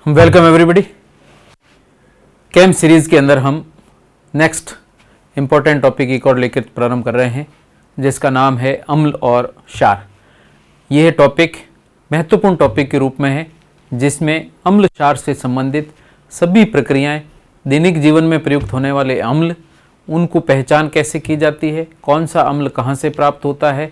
Welcome everybody. Cam series के अंदर हम नेक्स्ट इम्पोर्टेंट टॉपिक एक और लेकर प्रारंभ कर रहे हैं, जिसका नाम है अम्ल और क्षार। यह टॉपिक महत्वपूर्ण टॉपिक के रूप में है, जिसमें अम्ल क्षार से संबंधित सभी प्रक्रियाएं, दैनिक जीवन में प्रयुक्त होने वाले अम्ल, उनको पहचान कैसे की जाती है, कौन सा अम्ल कहाँ से प्राप्त होता है,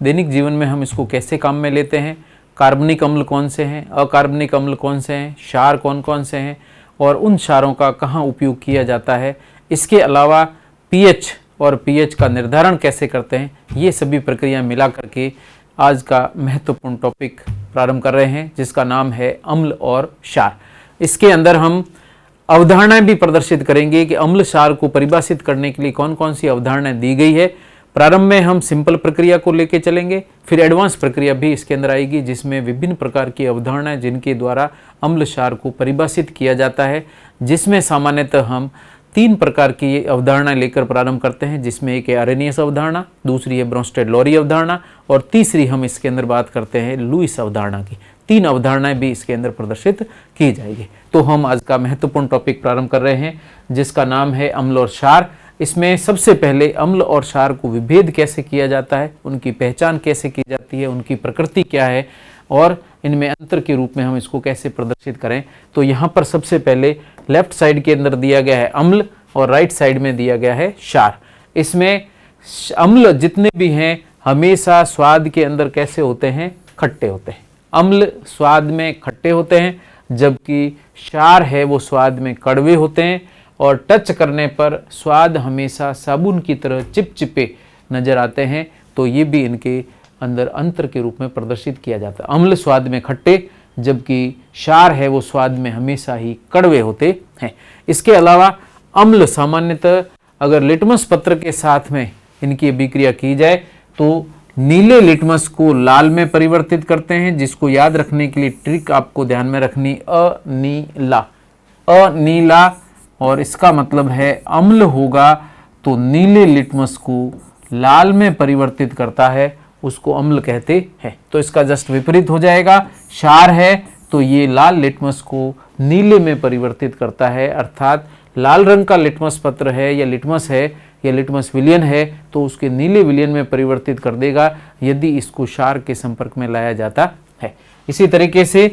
दैनिक जीवन में हम इसको कैसे काम में लेते हैं, कार्बनिक अम्ल कौन से हैं, अकार्बनिक अम्ल कौन से हैं, क्षार कौन कौन से हैं और उन क्षारों का कहाँ उपयोग किया जाता है। इसके अलावा पीएच और पीएच का निर्धारण कैसे करते हैं, ये सभी प्रक्रिया मिला करके आज का महत्वपूर्ण टॉपिक प्रारंभ कर रहे हैं, जिसका नाम है अम्ल और क्षार। इसके अंदर हम अवधारणाएं भी प्रदर्शित करेंगे कि अम्ल क्षार को परिभाषित करने के लिए कौन कौन सी अवधारणाएं दी गई है। प्रारंभ में हम सिंपल प्रक्रिया को लेके चलेंगे, फिर एडवांस प्रक्रिया भी इसके अंदर आएगी, जिसमें विभिन्न प्रकार की अवधारणाएं जिनके द्वारा अम्ल क्षार को परिभाषित किया जाता है, जिसमें सामान्यतः हम 3 प्रकार की अवधारणाएं लेकर प्रारंभ करते हैं, जिसमें एक है आरेनियस अवधारणा, दूसरी है ब्रोंस्टेड-लोरी अवधारणा और तीसरी हम इसके अंदर बात करते हैं लुईस अवधारणा की। 3 अवधारणाएं भी इसके अंदर प्रदर्शित की जाएगी। तो हम आज का महत्वपूर्ण टॉपिक प्रारंभ कर रहे हैं, जिसका नाम है अम्ल और क्षार। इसमें सबसे पहले अम्ल और क्षार को विभेद कैसे किया जाता है, उनकी पहचान कैसे की जाती है, उनकी प्रकृति क्या है और इनमें अंतर के रूप में हम इसको कैसे प्रदर्शित करें। तो यहाँ पर सबसे पहले लेफ्ट साइड के अंदर दिया गया है अम्ल और राइट साइड में दिया गया है क्षार। इसमें अम्ल जितने भी हैं हमेशा स्वाद के अंदर कैसे होते हैं, खट्टे होते हैं। अम्ल स्वाद में खट्टे होते हैं, जबकि क्षार है वो स्वाद में कड़वे होते हैं और टच करने पर स्वाद हमेशा साबुन की तरह चिपचिपे नजर आते हैं। तो ये भी इनके अंदर अंतर के रूप में प्रदर्शित किया जाता है। अम्ल स्वाद में खट्टे, जबकि क्षार है वो स्वाद में हमेशा ही कड़वे होते हैं। इसके अलावा अम्ल सामान्यतः अगर लिटमस पत्र के साथ में इनकी अभिक्रिया की जाए तो नीले लिटमस को लाल में परिवर्तित करते हैं, जिसको याद रखने के लिए ट्रिक आपको ध्यान में रखनी, अनीला, अनीला, और इसका मतलब है अम्ल होगा तो नीले लिटमस को लाल में परिवर्तित करता है, उसको अम्ल कहते हैं। तो इसका जस्ट विपरीत हो जाएगा, क्षार है तो ये लाल लिटमस को नीले में परिवर्तित करता है, अर्थात लाल रंग का लिटमस पत्र है या लिटमस है या लिटमस विलयन है तो उसके नीले विलयन में परिवर्तित कर देगा यदि इसको क्षार के संपर्क में लाया जाता है। इसी तरीके से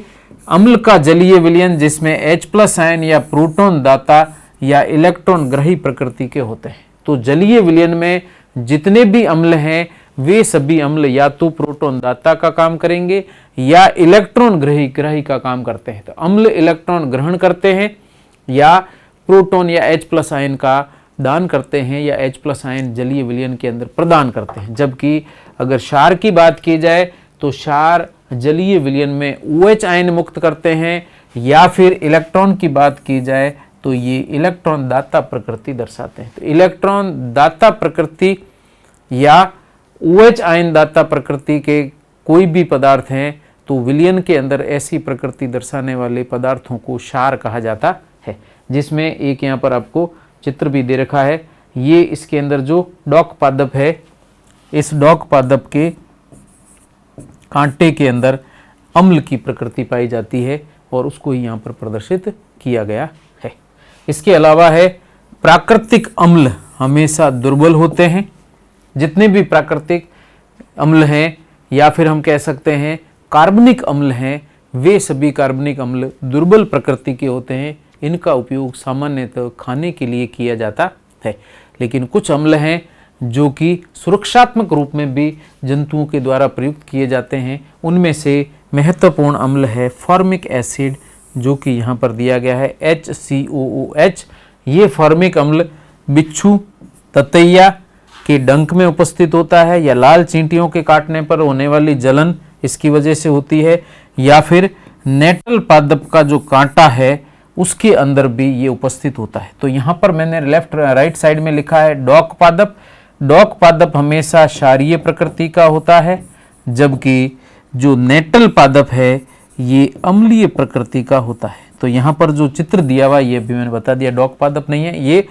अम्ल का जलीय विलयन, जिसमें H+ आयन या प्रोटॉन दाता या इलेक्ट्रॉन ग्रही प्रकृति के होते हैं। तो जलीय विलयन में जितने भी अम्ल हैं वे सभी अम्ल या तो प्रोटॉन दाता का काम करेंगे या इलेक्ट्रॉन ग्रही का काम करते हैं। तो अम्ल इलेक्ट्रॉन ग्रहण करते हैं या प्रोटॉन या H+ आयन का दान करते हैं या H+ आयन जलीय विलयन के अंदर प्रदान करते हैं। जबकि अगर क्षार की बात की जाए तो क्षार जलीय विलयन में OH आयन मुक्त करते हैं, या फिर इलेक्ट्रॉन की बात की जाए तो ये इलेक्ट्रॉन दाता प्रकृति दर्शाते हैं। तो इलेक्ट्रॉन दाता प्रकृति या OH आयन दाता प्रकृति के कोई भी पदार्थ हैं तो विलयन के अंदर ऐसी प्रकृति दर्शाने वाले पदार्थों को क्षार कहा जाता है। जिसमें एक यहाँ पर आपको चित्र भी दे रखा है, ये इसके अंदर जो डॉक पादप है, इस डॉक पादप के कांटे के अंदर अम्ल की प्रकृति पाई जाती है और उसको ही यहाँ पर प्रदर्शित किया गया है। इसके अलावा है प्राकृतिक अम्ल हमेशा दुर्बल होते हैं। जितने भी प्राकृतिक अम्ल हैं या फिर हम कह सकते हैं कार्बनिक अम्ल हैं, वे सभी कार्बनिक अम्ल दुर्बल प्रकृति के होते हैं। इनका उपयोग सामान्यतः खाने के लिए किया जाता है। लेकिन कुछ अम्ल हैं जो कि सुरक्षात्मक रूप में भी जंतुओं के द्वारा प्रयुक्त किए जाते हैं। उनमें से महत्वपूर्ण अम्ल है फॉर्मिक एसिड, जो कि यहाँ पर दिया गया है HCOOH। ये फॉर्मिक अम्ल बिच्छू, ततैया के डंक में उपस्थित होता है या लाल चींटियों के काटने पर होने वाली जलन इसकी वजह से होती है, या फिर नेटल पादप का जो कांटा है उसके अंदर भी ये उपस्थित होता है। तो यहाँ पर मैंने राइट साइड में लिखा है डॉक पादप। डॉक पादप हमेशा क्षारीय प्रकृति का होता है, जबकि जो नेटल पादप है ये अम्लीय प्रकृति का होता है। तो यहाँ पर जो चित्र दिया हुआ ये भी मैंने बता दिया, डॉक पादप नहीं है, ये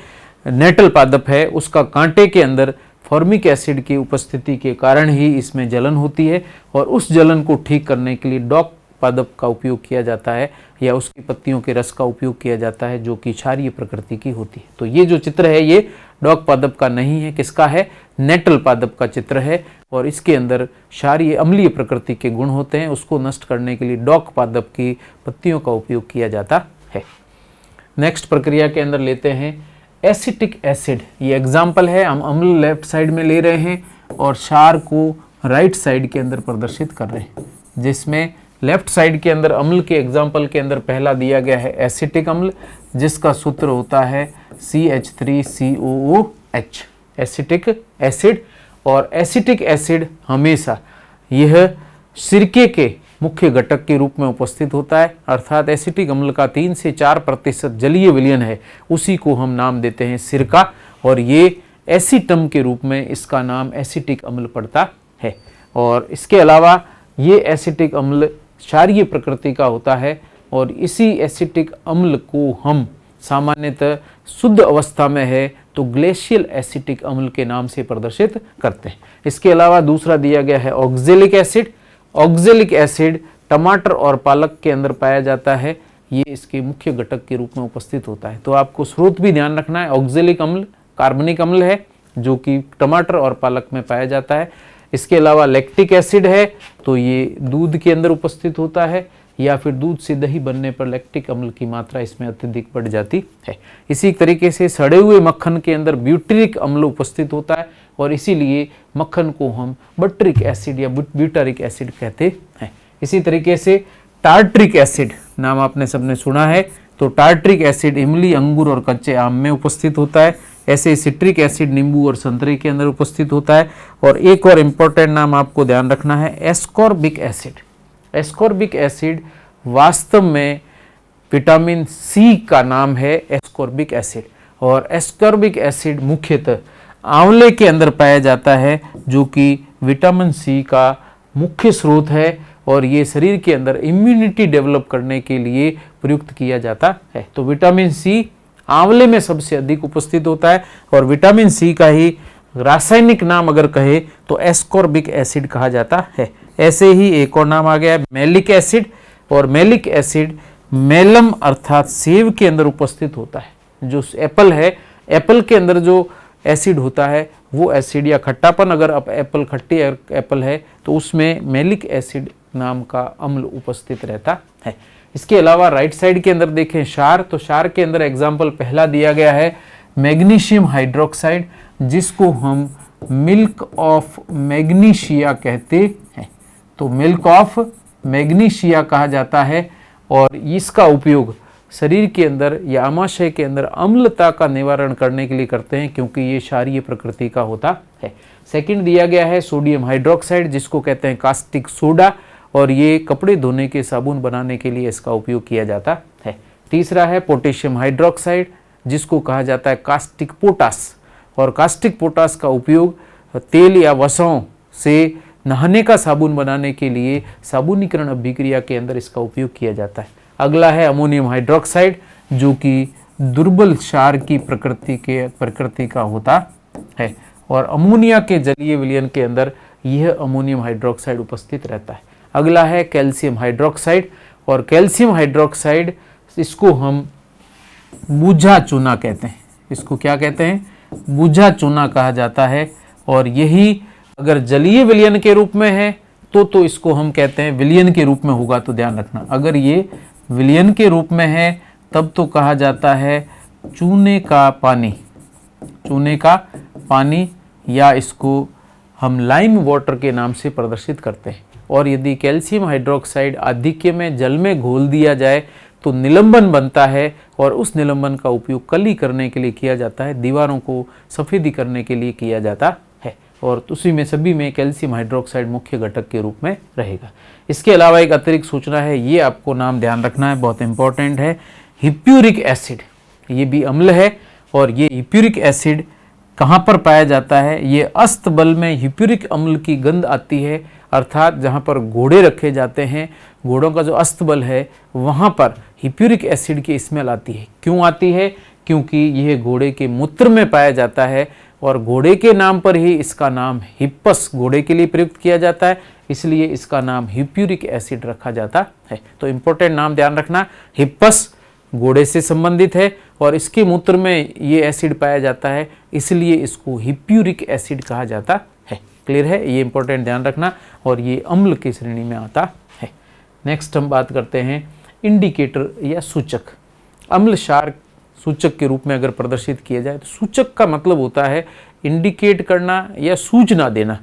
नेटल पादप है। उसका कांटे के अंदर फॉर्मिक एसिड की उपस्थिति के कारण ही इसमें जलन होती है और उस जलन को ठीक करने के लिए डॉक पादप का उपयोग किया जाता है या उसकी पत्तियों के रस का उपयोग किया जाता है जो कि क्षारीय प्रकृति की होती है। तो ये जो चित्र है ये डॉक पादप का नहीं है, किसका है? नेटल पादप का चित्र है और इसके अंदर क्षारीय अम्लीय प्रकृति के गुण होते हैं। उसको नष्ट करने के लिए डॉक पादप की पत्तियों का उपयोग किया जाता है। नेक्स्ट प्रक्रिया के अंदर लेते हैं एसिटिक एसिड। ये एग्जाम्पल है, हम अम्ल लेफ्ट साइड में ले रहे हैं और क्षार को राइट साइड के अंदर प्रदर्शित कर रहे हैं, जिसमें लेफ्ट साइड के अंदर अम्ल के एग्जाम्पल के अंदर पहला दिया गया है एसिटिक अम्ल, जिसका सूत्र होता है CH3COOH, एसिटिक एसिड। और एसिटिक एसिड हमेशा यह सिरके के मुख्य घटक के रूप में उपस्थित होता है, अर्थात एसिटिक अम्ल का 3 से 4% जलीय विलयन है, उसी को हम नाम देते हैं सिरका, और ये एसिटम के रूप में इसका नाम एसिटिक अम्ल पड़ता है। और इसके अलावा ये एसिटिक अम्ल क्षारीय प्रकृति का होता है और इसी एसिटिक अम्ल को हम सामान्यतः शुद्ध अवस्था में है तो ग्लेशियल एसिटिक अम्ल के नाम से प्रदर्शित करते हैं। इसके अलावा दूसरा दिया गया है ऑक्जेलिक एसिड। ऑक्जेलिक एसिड टमाटर और पालक के अंदर पाया जाता है, ये इसके मुख्य घटक के रूप में उपस्थित होता है। तो आपको स्रोत भी ध्यान रखना है, ऑक्जेलिक अम्ल कार्बनिक अम्ल है जो कि टमाटर और पालक में पाया जाता है। इसके अलावा लैक्टिक एसिड है, तो ये दूध के अंदर उपस्थित होता है या फिर दूध से दही बनने पर लैक्टिक अम्ल की मात्रा इसमें अत्यधिक बढ़ जाती है। इसी तरीके से सड़े हुए मक्खन के अंदर ब्यूटरिक अम्ल उपस्थित होता है और इसीलिए मक्खन को हम बटरिक एसिड या ब्यूटारिक एसिड कहते हैं। इसी तरीके से टार्ट्रिक एसिड नाम आपने सबने सुना है, तो टार्ट्रिक एसिड इमली, अंगूर और कच्चे आम में उपस्थित होता है। ऐसे सिट्रिक एसिड नींबू और संतरे के अंदर उपस्थित होता है। और एक और इम्पोर्टेंट नाम आपको ध्यान रखना है, एस्कॉर्बिक एसिड। एस्कॉर्बिक एसिड वास्तव में विटामिन सी का नाम है एस्कॉर्बिक एसिड, और एस्कॉर्बिक एसिड मुख्यतः आंवले के अंदर पाया जाता है जो कि विटामिन सी का मुख्य स्रोत है और ये शरीर के अंदर इम्यूनिटी डेवलप करने के लिए प्रयुक्त किया जाता है। तो विटामिन सी आंवले में सबसे अधिक उपस्थित होता है और विटामिन सी का ही रासायनिक नाम अगर कहे तो एस्कॉर्बिक एसिड कहा जाता है। ऐसे ही एक और नाम आ गया मैलिक एसिड, और मैलिक एसिड मेलम अर्थात सेब के अंदर उपस्थित होता है। जो एप्पल है, एप्पल के अंदर जो एसिड होता है वो एसिड या खट्टापन, अगर अब एप्पल खट्टी एप्पल है तो उसमें मैलिक एसिड नाम का अम्ल उपस्थित रहता है। इसके अलावा राइट साइड के अंदर देखें क्षार, तो क्षार के अंदर एग्जाम्पल पहला दिया गया है मैग्नीशियम हाइड्रोक्साइड, जिसको हम मिल्क ऑफ मैग्नीशिया कहते हैं। तो मिल्क ऑफ मैग्नीशिया कहा जाता है और इसका उपयोग शरीर के अंदर या आमाशय के अंदर अम्लता का निवारण करने के लिए करते हैं, क्योंकि ये क्षारीय प्रकृति का होता है। सेकंड दिया गया है सोडियम हाइड्रोक्साइड, जिसको कहते हैं कास्टिक सोडा, और ये कपड़े धोने के साबुन बनाने के लिए इसका उपयोग किया जाता है। तीसरा है पोटेशियम हाइड्रोक्साइड, जिसको कहा जाता है कास्टिक पोटास, और कास्टिक पोटास का उपयोग तेल या वसों से नहाने का साबुन बनाने के लिए साबुनीकरण अभिक्रिया के अंदर इसका उपयोग किया जाता है। अगला है अमोनियम हाइड्रोक्साइड, जो कि दुर्बल क्षार की प्रकृति का होता है, और अमोनिया के जलीय विलयन के अंदर यह अमोनियम हाइड्रोक्साइड उपस्थित रहता है। अगला है कैल्शियम हाइड्रोक्साइड, और कैल्शियम हाइड्रोक्साइड इसको हम बूझा चूना कहते हैं। इसको क्या कहते हैं? बूझा चूना कहा जाता है। और यही अगर जलीय विलयन के रूप में है तो इसको हम कहते हैं, विलयन के रूप में होगा तो ध्यान रखना, अगर ये विलयन के रूप में है तब तो कहा जाता है चूने का पानी। चूने का पानी, या इसको हम लाइम वाटर के नाम से प्रदर्शित करते हैं। और यदि कैल्शियम हाइड्रोक्साइड आधिक्य में जल में घोल दिया जाए तो निलंबन बनता है, और उस निलंबन का उपयोग कली करने के लिए किया जाता है, दीवारों को सफ़ेदी करने के लिए किया जाता है, और उसी में सभी में कैल्शियम हाइड्रोक्साइड मुख्य घटक के रूप में रहेगा। इसके अलावा एक अतिरिक्त सूचना है, ये आपको नाम ध्यान रखना है, बहुत इंपॉर्टेंट है, हिप्यूरिक एसिड। ये भी अम्ल है, और ये हिप्यूरिक एसिड कहाँ पर पाया जाता है? ये अस्त बल में हिप्यूरिक अम्ल की गंध आती है, अर्थात जहाँ पर घोड़े रखे जाते हैं, घोड़ों का जो अस्तबल है वहाँ पर हिप्यूरिक एसिड की स्मेल आती है। क्यों आती है? क्योंकि यह घोड़े के मूत्र में पाया जाता है और घोड़े के नाम पर ही इसका नाम हिप्पस घोड़े के लिए प्रयुक्त किया जाता है, इसलिए इसका नाम हिप्यूरिक एसिड रखा जाता है। तो इंपॉर्टेंट नाम ध्यान रखना, हिप्पस घोड़े से संबंधित है और इसके मूत्र में ये एसिड पाया जाता है, इसलिए इसको हिप्यूरिक एसिड कहा जाता है। क्लियर है, ये इंपॉर्टेंट ध्यान रखना, और ये अम्ल की श्रेणी में आता है। नेक्स्ट हम बात करते हैं इंडिकेटर या सूचक। अम्ल क्षार सूचक के रूप में अगर प्रदर्शित किया जाए तो सूचक का मतलब होता है इंडिकेट करना या सूचना देना।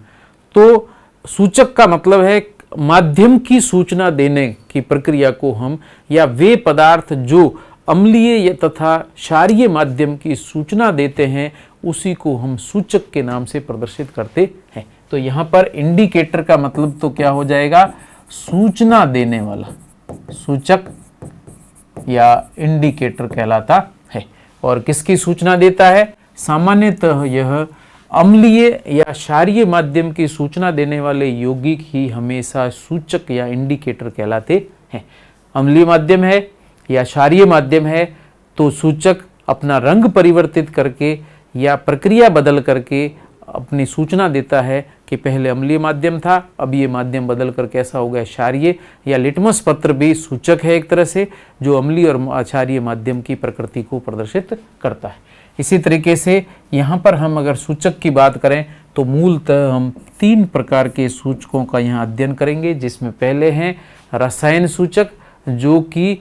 तो सूचक का मतलब है माध्यम की सूचना देने की प्रक्रिया को हम, या वे पदार्थ जो अम्लीय या तथा क्षारीय माध्यम की सूचना देते हैं, उसी को हम सूचक के नाम से प्रदर्शित करते हैं। तो यहाँ पर इंडिकेटर का मतलब तो क्या हो जाएगा, सूचना देने वाला सूचक या इंडिकेटर कहलाता है। और किसकी सूचना देता है, सामान्यतः यह अम्लीय या क्षारीय माध्यम की सूचना देने वाले यौगिक ही हमेशा सूचक या इंडिकेटर कहलाते हैं। अम्लीय माध्यम है या क्षारीय माध्यम है तो सूचक अपना रंग परिवर्तित करके या प्रक्रिया बदल करके अपनी सूचना देता है कि पहले अम्लीय माध्यम था, अब ये माध्यम बदल कर कैसा हो गया क्षारीय। या लिटमस पत्र भी सूचक है एक तरह से, जो अम्लीय और क्षारीय माध्यम की प्रकृति को प्रदर्शित करता है। इसी तरीके से यहाँ पर हम अगर सूचक की बात करें तो मूलतः हम 3 प्रकार के सूचकों का यहाँ अध्ययन करेंगे, जिसमें पहले हैं रसायन सूचक, जो कि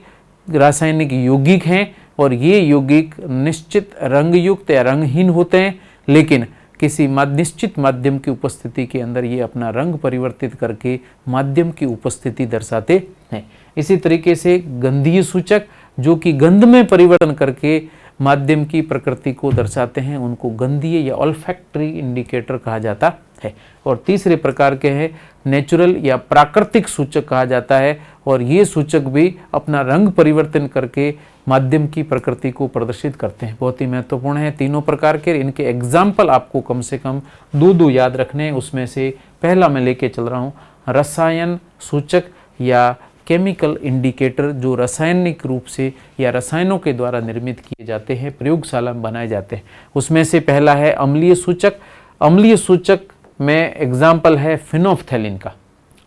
रासायनिक यौगिक हैं और ये यौगिक निश्चित रंगयुक्त या रंगहीन होते हैं, लेकिन किसी निश्चित माध्यम की उपस्थिति के अंदर ये अपना रंग परिवर्तित करके माध्यम की उपस्थिति दर्शाते हैं। इसी तरीके से गंधीय सूचक, जो कि गंध में परिवर्तन करके माध्यम की प्रकृति को दर्शाते हैं, उनको गंधीय या ऑल्फैक्टरी इंडिकेटर कहा जाता है। और तीसरे प्रकार के हैं नेचुरल या प्राकृतिक सूचक कहा जाता है, और ये सूचक भी अपना रंग परिवर्तन करके माध्यम की प्रकृति को प्रदर्शित करते हैं। बहुत ही महत्वपूर्ण है तीनों प्रकार के। इनके एग्जाम्पल आपको कम से कम 2 याद रखने हैं। उसमें से पहला मैं लेके चल रहा हूँ रसायन सूचक या केमिकल इंडिकेटर, जो रासायनिक रूप से या रसायनों के द्वारा निर्मित किए जाते हैं, प्रयोगशाला में बनाए जाते हैं। उसमें से पहला है अम्लीय सूचक। अम्लीय सूचक में एग्जाम्पल है फिनोल्फ्थैलीन का।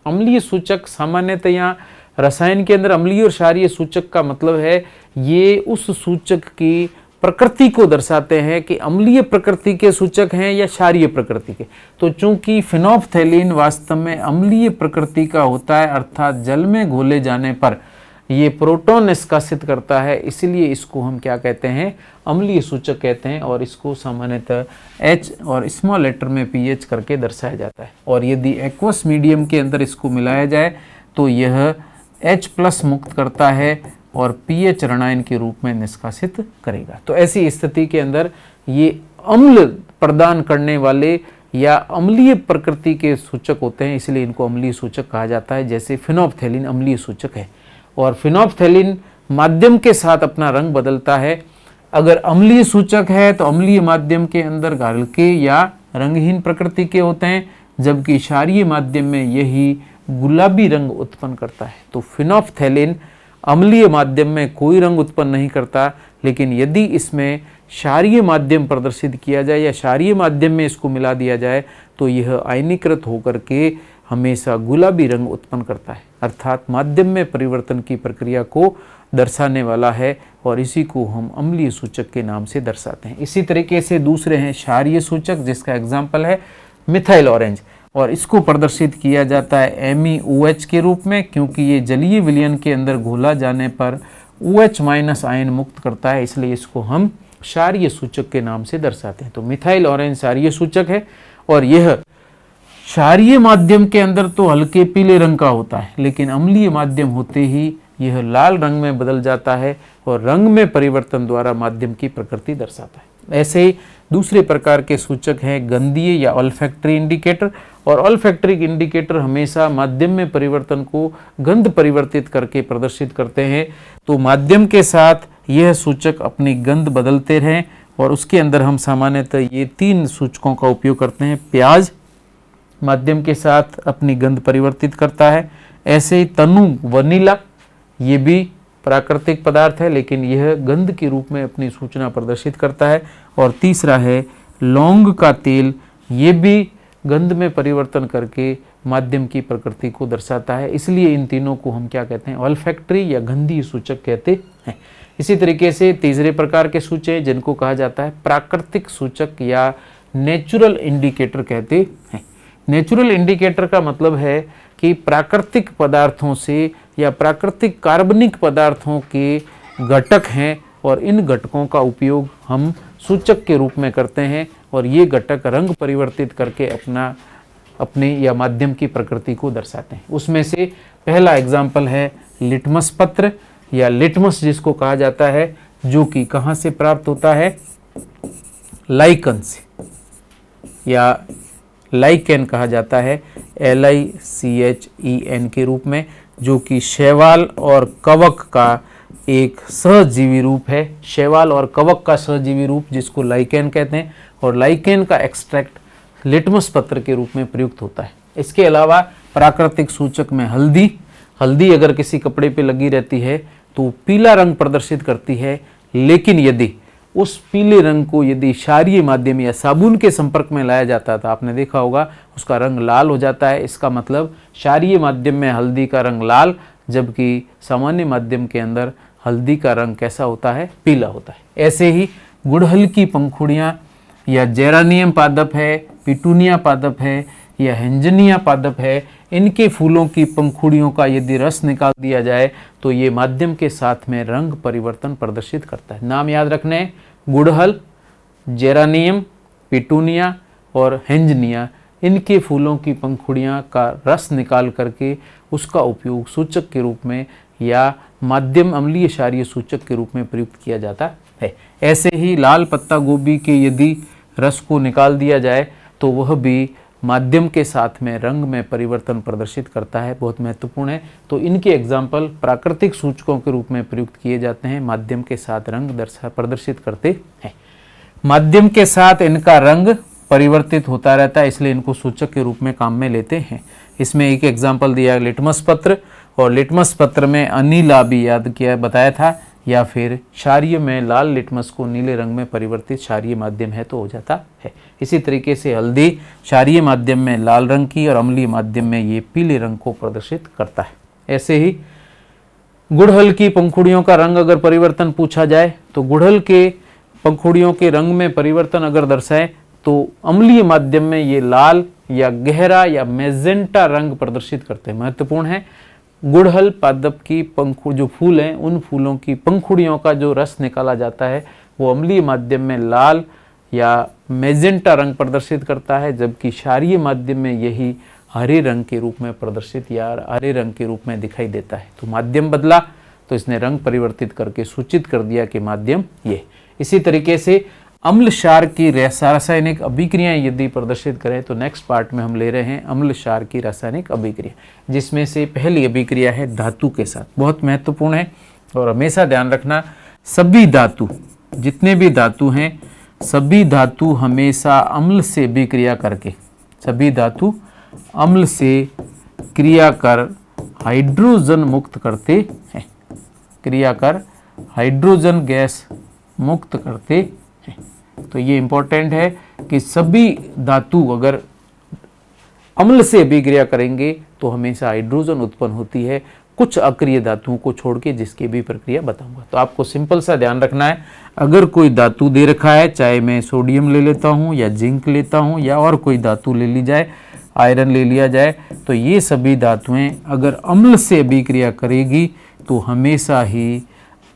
अम्लीय सूचक सामान्यतः यहाँ रसायन के अंदर अम्लीय और क्षारीय सूचक का मतलब है ये उस सूचक की प्रकृति को दर्शाते हैं कि अम्लीय प्रकृति के सूचक हैं या क्षारीय प्रकृति के। तो चूंकि फिनोल्फ्थैलीन वास्तव में अम्लीय प्रकृति का होता है, अर्थात जल में घोले जाने पर ये प्रोटॉन निष्कासित करता है, इसलिए इसको हम क्या कहते हैं, अम्लीय सूचक कहते हैं। और इसको सामान्यतः H और स्मॉल लेटर में PH करके दर्शाया जाता है। और यदि एक्वस मीडियम के अंदर इसको मिलाया जाए तो यह H+ मुक्त करता है और pH ऋणायन के रूप में निष्कासित करेगा। तो ऐसी स्थिति के अंदर ये अम्ल प्रदान करने वाले या अम्लीय प्रकृति के सूचक होते हैं, इसलिए इनको अम्लीय सूचक कहा जाता है। जैसे फिनोल्फ्थैलीन अम्लीय सूचक है, और फिनोल्फ्थैलीन माध्यम के साथ अपना रंग बदलता है। अगर अम्लीय सूचक है तो अम्लीय माध्यम के अंदर हल्के या रंगहीन प्रकृति के होते हैं, जबकि क्षारीय माध्यम में यही गुलाबी रंग उत्पन्न करता है। तो फिनोल्फ्थैलीन अम्लीय माध्यम में कोई रंग उत्पन्न नहीं करता, लेकिन यदि इसमें क्षारीय माध्यम प्रदर्शित किया जाए या क्षारीय माध्यम में इसको मिला दिया जाए तो यह आयनीकृत होकर के हमेशा गुलाबी रंग उत्पन्न करता है, अर्थात माध्यम में परिवर्तन की प्रक्रिया को दर्शाने वाला है, और इसी को हम अम्लीय सूचक के नाम से दर्शाते हैं। इसी तरीके से दूसरे हैं क्षारीय सूचक, जिसका एग्जाम्पल है मिथाइल ऑरेंज, और इसको प्रदर्शित किया जाता है MeOH के रूप में, क्योंकि ये जलीय विलयन के अंदर घोला जाने पर OH- आयन मुक्त करता है, इसलिए इसको हम क्षारीय सूचक के नाम से दर्शाते हैं। तो मिथाइल ऑरेंज क्षारीय सूचक है, और यह क्षारीय माध्यम के अंदर तो हल्के पीले रंग का होता है, लेकिन अम्लीय माध्यम होते ही यह लाल रंग में बदल जाता है और रंग में परिवर्तन द्वारा माध्यम की प्रकृति दर्शाता है। ऐसे ही दूसरे प्रकार के सूचक हैं गंधीय या ऑल्फैक्टरी इंडिकेटर, और ऑल्फैक्टरी इंडिकेटर हमेशा माध्यम में परिवर्तन को गंध परिवर्तित करके प्रदर्शित करते हैं। तो माध्यम के साथ यह सूचक अपनी गंध बदलते रहें, और उसके अंदर हम सामान्यतः ये 3 सूचकों का उपयोग करते हैं। प्याज माध्यम के साथ अपनी गंध परिवर्तित करता है। ऐसे ही तनु वनीला, ये भी प्राकृतिक पदार्थ है, लेकिन यह गंध के रूप में अपनी सूचना प्रदर्शित करता है। और तीसरा है लौंग का तेल, ये भी गंध में परिवर्तन करके माध्यम की प्रकृति को दर्शाता है। इसलिए इन तीनों को हम क्या कहते हैं, ऑल्फैक्टरी या गंधीय सूचक कहते हैं। इसी तरीके से तीसरे प्रकार के सूचक जिनको कहा जाता है प्राकृतिक सूचक या नेचुरल इंडिकेटर कहते हैं। नेचुरल इंडिकेटर का मतलब है कि प्राकृतिक पदार्थों से या प्राकृतिक कार्बनिक पदार्थों के घटक हैं और इन घटकों का उपयोग हम सूचक के रूप में करते हैं और ये घटक रंग परिवर्तित करके अपने या माध्यम की प्रकृति को दर्शाते हैं। उसमें से पहला एग्जाम्पल है लिटमस पत्र या लिटमस जिसको कहा जाता है, जो कि कहाँ से प्राप्त होता है, लाइकन से या लाइकेन कहा जाता है, LICHEN के रूप में, जो कि शैवाल और कवक का एक सहजीवी रूप है। शैवाल और कवक का सहजीवी रूप जिसको लाइकेन कहते हैं और लाइकेन का एक्सट्रैक्ट लिटमस पत्र के रूप में प्रयुक्त होता है। इसके अलावा प्राकृतिक सूचक में हल्दी अगर किसी कपड़े पे लगी रहती है तो पीला रंग प्रदर्शित करती है, लेकिन यदि उस पीले रंग को यदि क्षारीय माध्यम या साबुन के संपर्क में लाया जाता था, आपने देखा होगा, उसका रंग लाल हो जाता है। इसका मतलब क्षारीय माध्यम में हल्दी का रंग लाल, जबकि सामान्य माध्यम के अंदर हल्दी का रंग कैसा होता है, पीला होता है। ऐसे ही गुड़हल की पंखुड़ियाँ या जेरानियम पादप है, पिटूनिया पादप है या हेंजनिया पादप है, इनके फूलों की पंखुड़ियों का यदि रस निकाल दिया जाए तो ये माध्यम के साथ में रंग परिवर्तन प्रदर्शित करता है। नाम याद रखने हैं, गुड़हल, जेरानियम, पिटूनिया और हेंजनिया, इनके फूलों की पंखुड़ियाँ का रस निकाल करके उसका उपयोग सूचक के रूप में या माध्यम अम्लीय क्षारीय सूचक के रूप में प्रयुक्त किया जाता है। ऐसे ही लाल पत्ता गोभी के यदि रस को निकाल दिया जाए तो वह भी माध्यम के साथ में रंग में परिवर्तन प्रदर्शित करता है, बहुत महत्वपूर्ण है। तो इनके एग्जाम्पल प्राकृतिक सूचकों के रूप में प्रयुक्त किए जाते हैं, माध्यम के साथ रंग प्रदर्शित करते हैं। माध्यम के साथ इनका रंग परिवर्तित होता रहता है, इसलिए इनको सूचक के रूप में काम में लेते हैं। इसमें एक एग्जाम्पल दिया लिटमस पत्र, और लिटमस पत्र में अनीला भी याद किया बताया था, या फिर क्षारीय में लाल लिटमस को नीले रंग में परिवर्तित क्षारीय माध्यम है तो हो जाता है। इसी तरीके से हल्दी क्षारीय माध्यम में लाल रंग की और अम्लीय माध्यम में ये पीले रंग को प्रदर्शित करता है। ऐसे ही गुड़हल की पंखुड़ियों का रंग अगर परिवर्तन पूछा जाए तो गुड़हल के पंखुड़ियों के रंग में परिवर्तन अगर दर्शाए तो अम्लीय माध्यम में ये लाल या गहरा या मैजेंटा रंग प्रदर्शित करते हैं। महत्वपूर्ण है, गुड़हल पादप की जो फूल हैं उन फूलों की पंखुड़ियों का जो रस निकाला जाता है वो अम्लीय माध्यम में लाल या मैजेंटा रंग प्रदर्शित करता है, जबकि क्षारीय माध्यम में यही हरे रंग के रूप में प्रदर्शित या हरे रंग के रूप में दिखाई देता है। तो माध्यम बदला तो इसने रंग परिवर्तित करके सूचित कर दिया कि माध्यम ये। इसी तरीके से अम्ल क्षार की रासायनिक अभिक्रियाएं यदि प्रदर्शित करें तो नेक्स्ट पार्ट में हम ले रहे हैं अम्ल क्षार की रासायनिक अभिक्रिया, जिसमें से पहली अभिक्रिया है धातु के साथ। बहुत महत्वपूर्ण है और हमेशा ध्यान रखना, सभी धातु जितने भी धातु हैं सभी धातु हमेशा अम्ल से अभिक्रिया करके, सभी धातु अम्ल से क्रिया कर हाइड्रोजन मुक्त करते हैं, क्रिया कर हाइड्रोजन गैस मुक्त करते हैं। तो ये इंपॉर्टेंट है कि सभी धातु अगर अम्ल से अभिक्रिया करेंगे तो हमेशा हाइड्रोजन उत्पन्न होती है, कुछ अक्रिय धातुओं को छोड़ के, जिसकी भी प्रक्रिया बताऊंगा। तो आपको सिंपल सा ध्यान रखना है, अगर कोई धातु दे रखा है, चाहे मैं सोडियम ले लेता हूँ या जिंक लेता हूँ या और कोई धातु ले ली जाए, आयरन ले लिया जाए, तो ये सभी धातुएं अगर अम्ल से अभिक्रिया करेगी तो हमेशा ही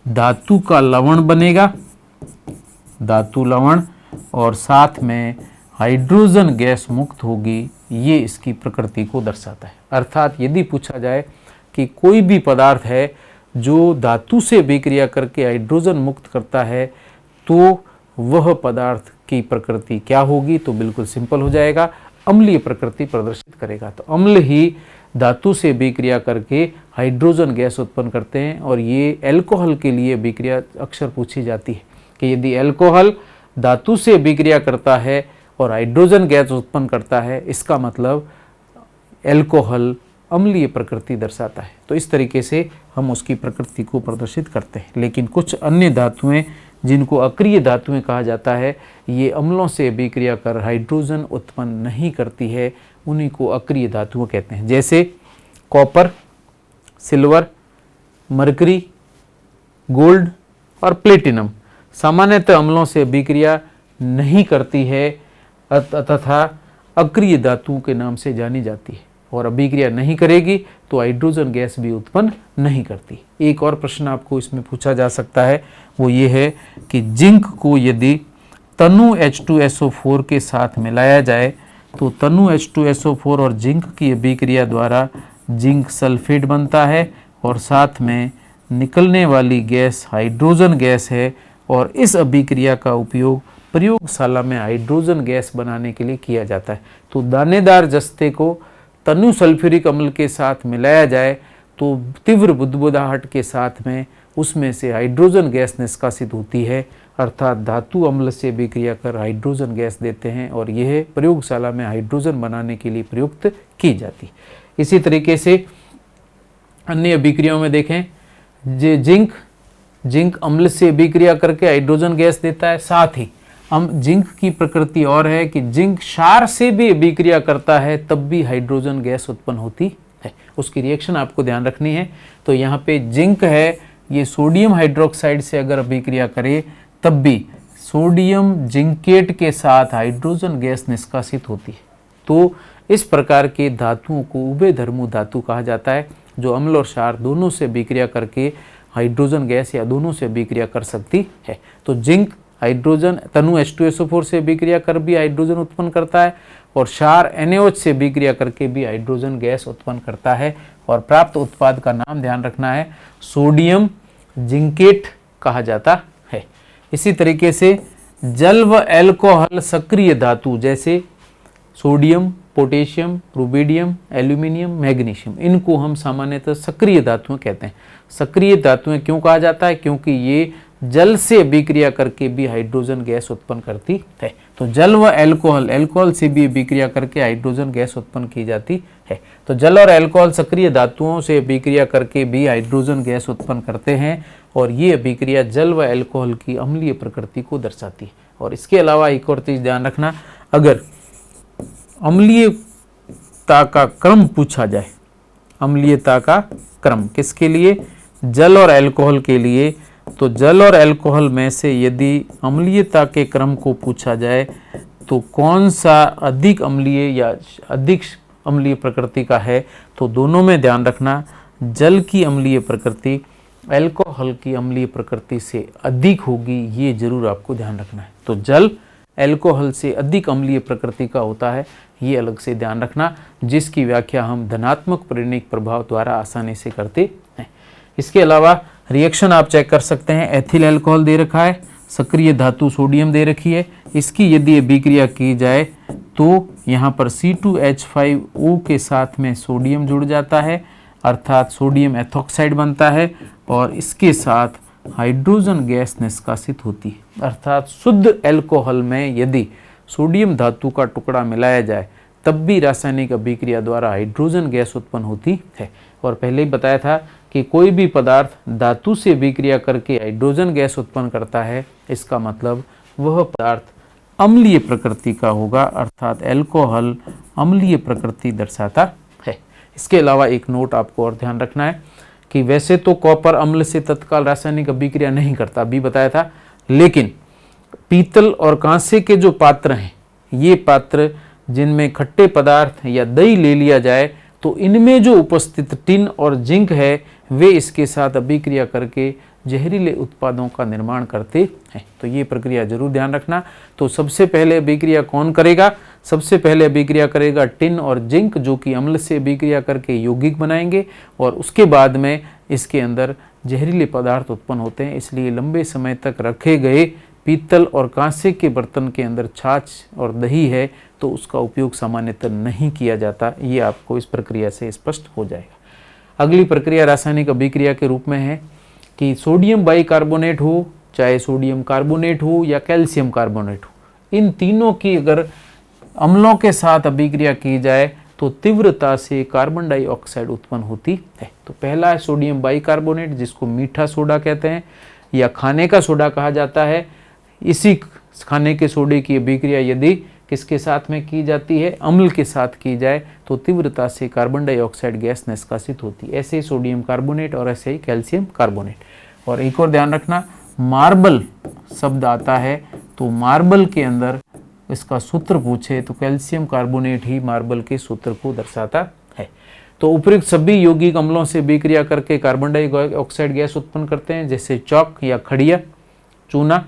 धातु का लवण बनेगा, धातु लवण, और साथ में हाइड्रोजन गैस मुक्त होगी। ये इसकी प्रकृति को दर्शाता है। अर्थात यदि पूछा जाए कि कोई भी पदार्थ है जो धातु से अभिक्रिया करके हाइड्रोजन मुक्त करता है तो वह पदार्थ की प्रकृति क्या होगी, तो बिल्कुल सिंपल हो जाएगा, अम्लीय प्रकृति प्रदर्शित करेगा। तो अम्ल ही धातु से अभिक्रिया करके हाइड्रोजन गैस उत्पन्न करते हैं, और ये एल्कोहल के लिए अभिक्रिया अक्सर पूछी जाती है कि यदि एल्कोहल धातु से अभिक्रिया करता है और हाइड्रोजन गैस उत्पन्न करता है, इसका मतलब एल्कोहल अम्लीय प्रकृति दर्शाता है। तो इस तरीके से हम उसकी प्रकृति को प्रदर्शित करते हैं। लेकिन कुछ अन्य धातुएं जिनको अक्रिय धातुएं कहा जाता है, ये अम्लों से अभिक्रिया कर हाइड्रोजन उत्पन्न नहीं करती है, उन्हीं को अक्रिय धातुएं कहते हैं। जैसे कॉपर, सिल्वर, मरकरी, गोल्ड और प्लेटिनम सामान्यतः अम्लों से अभिक्रिया नहीं करती है तथा अक्रिय धातुओं के नाम से जानी जाती है, और अभिक्रिया नहीं करेगी तो हाइड्रोजन गैस भी उत्पन्न नहीं करती। एक और प्रश्न आपको इसमें पूछा जा सकता है, वो ये है कि जिंक को यदि तनु H2SO4 के साथ मिलाया जाए तो तनु H2SO4 और जिंक की अभिक्रिया द्वारा जिंक सल्फेट बनता है और साथ में निकलने वाली गैस हाइड्रोजन गैस है, और इस अभिक्रिया का उपयोग प्रयोगशाला में हाइड्रोजन गैस बनाने के लिए किया जाता है। तो दानेदार जस्ते को तनु सल्फ्यूरिक अम्ल के साथ मिलाया जाए तो तीव्र बुदबुदाहट के साथ में उसमें से हाइड्रोजन गैस निष्कासित होती है, अर्थात धातु अम्ल से अभिक्रिया कर हाइड्रोजन गैस देते हैं, और यह प्रयोगशाला में हाइड्रोजन बनाने के लिए प्रयुक्त की जाती है। इसी तरीके से अन्य अभिक्रियाओं में देखें, जिंक अम्ल से अभिक्रिया करके हाइड्रोजन गैस देता है। साथ ही जिंक की प्रकृति और है कि जिंक क्षार से भी अभिक्रिया करता है, तब भी हाइड्रोजन गैस उत्पन्न होती है। उसकी रिएक्शन आपको ध्यान रखनी है। तो यहाँ पे जिंक है, ये सोडियम हाइड्रोक्साइड से अगर अभिक्रिया करे तब भी सोडियम जिंकेट के साथ हाइड्रोजन गैस निष्कासित होती है। तो इस प्रकार के धातुओं को उभयधर्मी धातु कहा जाता है, जो अम्ल और क्षार दोनों से अभिक्रिया करके हाइड्रोजन गैस या दोनों से अभिक्रिया कर सकती है। तो जिंक हाइड्रोजन तनु H2SO4 से अभिक्रिया कर भी हाइड्रोजन उत्पन्न करता है, और क्षार NaOH से अभिक्रिया करके भी हाइड्रोजन गैस उत्पन्न करता है, और प्राप्त उत्पाद का नाम ध्यान रखना है, सोडियम जिंकेट कहा जाता है। इसी तरीके से जल व एल्कोहल सक्रिय धातु जैसे sodium, potassium, rubidium, aluminium, magnesium, इनको हम सामान्यतः सक्रिय धातुएं कहते हैं। सक्रिय धातुएं क्यों कहा जाता है? क्योंकि ये जल से अभिक्रिया करके भी हाइड्रोजन गैस उत्पन्न करती है। तो जल व एल्कोहल से भी अभिक्रिया करके हाइड्रोजन गैस उत्पन्न की जाती है। तो जल और एल्कोहल सक्रिय धातुओं से अभिक्रिया करके भी हाइड्रोजन गैस उत्पन्न करते हैं, और ये अभिक्रिया जल व एल्कोहल की अम्लीय प्रकृति को दर्शाती है। और इसके अलावा एक और चीज ध्यान रखना, अगर अम्लीयता का क्रम पूछा जाए, अम्लीयता का क्रम किसके लिए? जल और एल्कोहल के लिए। तो जल और एल्कोहल में से यदि अम्लीयता के क्रम को पूछा जाए तो कौन सा अधिक अम्लीय या अधिक अम्लीय प्रकृति का है, तो दोनों में ध्यान रखना, जल की अम्लीय प्रकृति एल्कोहल की अम्लीय प्रकृति से अधिक होगी, ये जरूर आपको ध्यान रखना है। तो जल एल्कोहल से अधिक अम्लीय प्रकृति का होता है, ये अलग से ध्यान रखना, जिसकी व्याख्या हम धनात्मक प्रेरणिक प्रभाव द्वारा आसानी से करते हैं। इसके अलावा रिएक्शन आप चेक कर सकते हैं, एथिल अल्कोहल दे रखा है, सक्रिय धातु सोडियम दे रखी है, इसकी यदि अभिक्रिया की जाए तो यहाँ पर C2H5O के साथ में सोडियम जुड़ जाता है, अर्थात सोडियम एथॉक्साइड बनता है, और इसके साथ हाइड्रोजन गैस निष्कासित होती है। अर्थात शुद्ध एल्कोहल में यदि सोडियम धातु का टुकड़ा मिलाया जाए तब भी रासायनिक अभिक्रिया द्वारा हाइड्रोजन गैस उत्पन्न होती है। और पहले ही बताया था कि कोई भी पदार्थ धातु से अभिक्रिया करके हाइड्रोजन गैस उत्पन्न करता है, इसका मतलब वह पदार्थ अम्लीय प्रकृति का होगा, अर्थात एल्कोहल अम्लीय प्रकृति दर्शाता है। इसके अलावा एक नोट आपको और ध्यान रखना है कि वैसे तो कॉपर अम्ल से तत्काल रासायनिक अभिक्रिया नहीं करता, अभी बताया था, लेकिन पीतल और कांसे के जो पात्र हैं, ये पात्र जिनमें खट्टे पदार्थ या दही ले लिया जाए तो इनमें जो उपस्थित टिन और जिंक है वे इसके साथ अभिक्रिया करके जहरीले उत्पादों का निर्माण करते हैं। तो ये प्रक्रिया जरूर ध्यान रखना। तो सबसे पहले अभिक्रिया कौन करेगा? सबसे पहले अभिक्रिया करेगा टिन और जिंक, जो कि अम्ल से अभिक्रिया करके यौगिक बनाएंगे, और उसके बाद में इसके अंदर जहरीले पदार्थ उत्पन्न होते हैं। इसलिए लंबे समय तक रखे गए पीतल और कांसे के बर्तन के अंदर छाछ और दही है तो उसका उपयोग सामान्यतः नहीं किया जाता। ये आपको इस प्रक्रिया से स्पष्ट हो जाएगा। अगली प्रक्रिया रासायनिक अभिक्रिया के रूप में है कि सोडियम बाइकार्बोनेट हो, चाहे सोडियम कार्बोनेट हो या कैल्शियम कार्बोनेट हो, इन तीनों की अगर अम्लों के साथ अभिक्रिया की जाए तो तीव्रता से कार्बन डाइऑक्साइड उत्पन्न होती है। तो पहला है सोडियम बाइकार्बोनेट, जिसको मीठा सोडा कहते हैं या खाने का सोडा कहा जाता है। इसी खाने के सोडे की अभिक्रिया यदि किसके साथ में की जाती है, अम्ल के साथ की जाए, तो तीव्रता से कार्बन डाइऑक्साइड गैस निष्कासित होती है। ऐसे ही सोडियम कार्बोनेट और ऐसे ही कैल्शियम कार्बोनेट। और एक और ध्यान रखना, मार्बल शब्द आता है तो मार्बल के अंदर इसका सूत्र पूछे तो कैल्शियम कार्बोनेट ही मार्बल के सूत्र को दर्शाता है। तो उपयुक्त सभी यौगिक अम्लों से अभिक्रिया करके कार्बन डाइऑक्साइड गैस उत्पन्न करते हैं, जैसे चौक या खड़िया, चूना,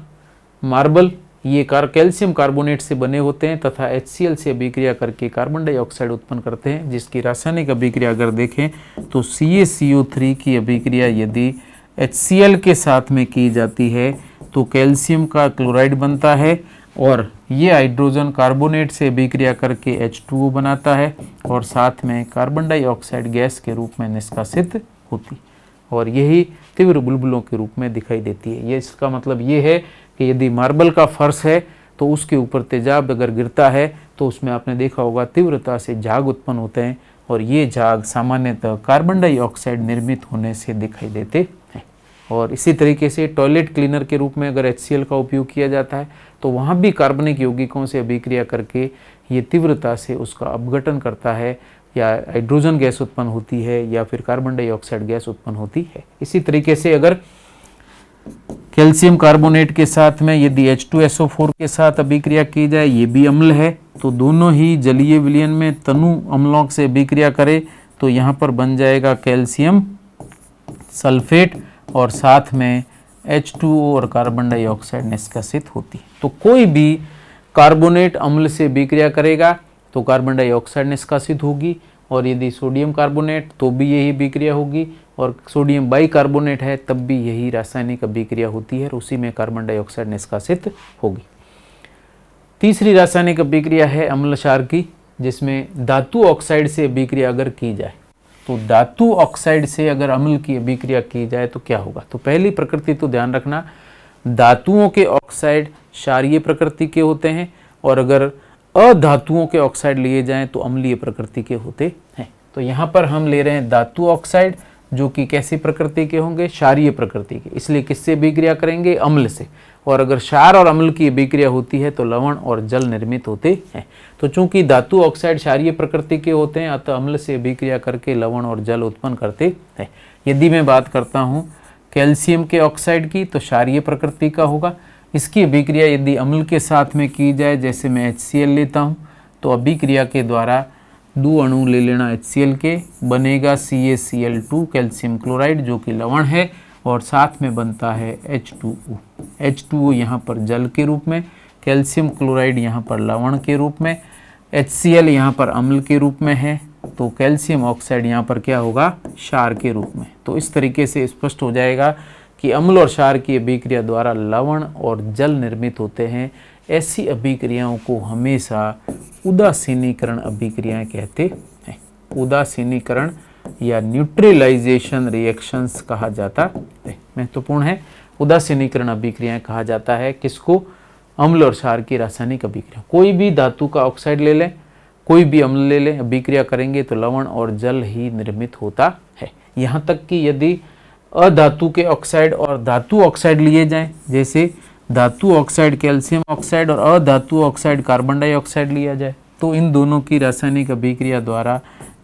मार्बल, ये कैल्शियम कार्बोनेट से बने होते हैं तथा HCl से अभिक्रिया करके कार्बन डाइऑक्साइड उत्पन्न करते हैं, जिसकी रासायनिक अभिक्रिया अगर देखें तो CaCO3 की अभिक्रिया यदि HCl के साथ में की जाती है तो कैल्शियम का क्लोराइड बनता है और ये हाइड्रोजन कार्बोनेट से अभिक्रिया करके H2O बनाता है और साथ में कार्बन डाइऑक्साइड गैस के रूप में निष्कासित होती और यही तीव्र बुलबुलों के रूप में दिखाई देती है। ये इसका मतलब ये है कि यदि मार्बल का फर्श है तो उसके ऊपर तेजाब अगर गिरता है तो उसमें आपने देखा होगा तीव्रता से झाग उत्पन्न होते हैं और ये झाग सामान्यतः कार्बन डाइऑक्साइड निर्मित होने से दिखाई देते हैं। और इसी तरीके से टॉयलेट क्लीनर के रूप में अगर HCl का उपयोग किया जाता है तो वहाँ भी कार्बनिक यौगिकों से अभिक्रिया करके ये तीव्रता से उसका अपघटन करता है या हाइड्रोजन गैस उत्पन्न होती है या फिर कार्बन डाइऑक्साइड गैस उत्पन्न होती है। इसी तरीके से अगर कैल्शियम कार्बोनेट के साथ में यदि H2SO4 के साथ अभिक्रिया की जाए, ये भी अम्ल है, तो दोनों ही जलीय विलयन में तनु अम्लों से अभिक्रिया करे तो यहाँ पर बन जाएगा कैल्शियम सल्फेट और साथ में H2O और कार्बन डाइऑक्साइड निष्कासित होती है। तो कोई भी कार्बोनेट अम्ल से अभिक्रिया करेगा तो कार्बन डाइऑक्साइड निष्कासित होगी और यदि सोडियम कार्बोनेट तो भी यही अभिक्रिया होगी और सोडियम बाइकार्बोनेट है तब भी यही रासायनिक अभिक्रिया होती है और उसी में कार्बन डाइऑक्साइड निष्कासित होगी। तीसरी रासायनिक अभिक्रिया है अम्ल क्षार की, जिसमें धातु ऑक्साइड से अभिक्रिया अगर की जाए तो धातु ऑक्साइड से अगर अम्ल की अभिक्रिया की जाए तो क्या होगा। तो पहली प्रकृति तो ध्यान रखना, धातुओं के ऑक्साइड क्षारीय प्रकृति के होते हैं और अगर अधातुओं के ऑक्साइड लिए जाएं तो अम्लीय प्रकृति के होते हैं। तो यहाँ पर हम ले रहे हैं धातु ऑक्साइड जो कि कैसी प्रकृति के होंगे, क्षारीय प्रकृति के, इसलिए किससे अभिक्रिया करेंगे, अम्ल से। और अगर क्षार और अम्ल की अभिक्रिया होती है तो लवण और जल निर्मित होते हैं। तो चूंकि धातु ऑक्साइड क्षारीय प्रकृति के होते हैं अतः अम्ल से अभिक्रिया करके लवण और जल उत्पन्न करते हैं। यदि मैं बात करता हूँ कैल्शियम के ऑक्साइड की तो क्षारीय प्रकृति का होगा। इसकी अभिक्रिया यदि अम्ल के साथ में की जाए, जैसे मैं HCl लेता हूँ तो अभिक्रिया के द्वारा 2 अणु ले लेना HCl के, बनेगा CaCl2 कैल्शियम क्लोराइड जो कि लवण है और साथ में बनता है H2O। H2O यहाँ पर जल के रूप में, कैल्शियम क्लोराइड यहाँ पर लवण के रूप में, HCl यहाँ पर अम्ल के रूप में है, तो कैल्शियम ऑक्साइड यहाँ पर क्या होगा, क्षार के रूप में। तो इस तरीके से स्पष्ट हो जाएगा कि अम्ल और क्षार की अभिक्रिया द्वारा लवण और जल निर्मित होते हैं। ऐसी अभिक्रियाओं को हमेशा उदासीनीकरण अभिक्रियाएं कहते हैं। उदासीनीकरण या न्यूट्रलाइजेशन रिएक्शंस कहा जाता है। महत्वपूर्ण है, उदासीनीकरण अभिक्रियाएं कहा जाता है किसको, अम्ल और क्षार की रासायनिक अभिक्रिया। कोई भी धातु का ऑक्साइड ले लें, कोई भी अम्ल ले लें, अभिक्रिया करेंगे तो लवण और जल ही निर्मित होता है। यहाँ तक कि यदि अधातु के ऑक्साइड और धातु ऑक्साइड लिए जाएं, जैसे धातु ऑक्साइड कैल्शियम ऑक्साइड और अधातु ऑक्साइड कार्बन डाइऑक्साइड लिया जाए, तो इन दोनों की रासायनिक अभिक्रिया द्वारा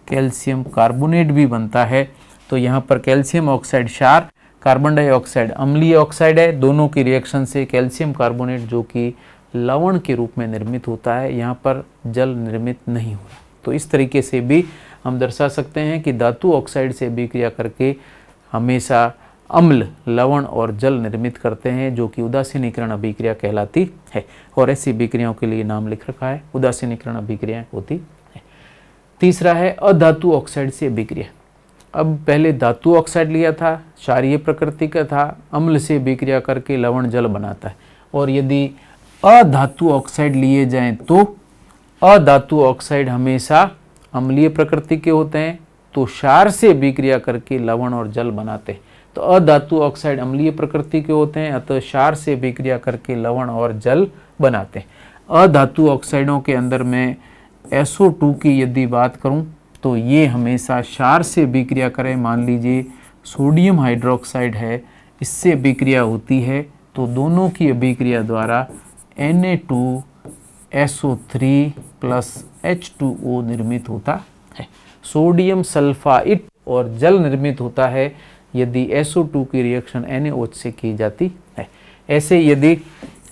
कैल्शियम कार्बोनेट भी बनता है। तो यहाँ पर कैल्शियम ऑक्साइड क्षार, कार्बन डाइऑक्साइड अम्लीय ऑक्साइड है, दोनों की रिएक्शन से कैल्शियम कार्बोनेट जो कि लवण के रूप में निर्मित होता है, यहाँ पर जल निर्मित नहीं हो रहा। तो इस तरीके से भी हम दर्शा सकते हैं कि धातु ऑक्साइड से अभिक्रिया करके हमेशा अम्ल, लवण और जल निर्मित करते हैं जो कि उदासीनीकरण अभिक्रिया कहलाती है। और ऐसी अभिक्रियाओं के लिए नाम लिख रखा है, उदासीनीकरण अभिक्रियाएं होती है। तीसरा है अधातु ऑक्साइड से अभिक्रिया। अब पहले धातु ऑक्साइड लिया था, क्षारीय प्रकृति का था, अम्ल से अभिक्रिया करके लवण जल बनाता है। और यदि अधातु ऑक्साइड लिए जाएं तो अधातु ऑक्साइड हमेशा अम्लीय प्रकृति के होते हैं, तो क्षार से अभिक्रिया करके लवण और जल बनाते हैं। तो अधातु ऑक्साइड अम्लीय प्रकृति के होते हैं अतः क्षार से अभिक्रिया करके लवण और जल बनाते हैं। अधातु ऑक्साइडों के अंदर में SO2 की यदि बात करूं तो ये हमेशा क्षार से अभिक्रिया करें। मान लीजिए सोडियम हाइड्रोक्साइड है, इससे अभिक्रिया होती है तो दोनों की अभिक्रिया द्वारा Na2SO3 प्लस H2O निर्मित होता है। सोडियम सल्फाइड और जल निर्मित होता है यदि SO2 की रिएक्शन NaOH से की जाती है। ऐसे यदि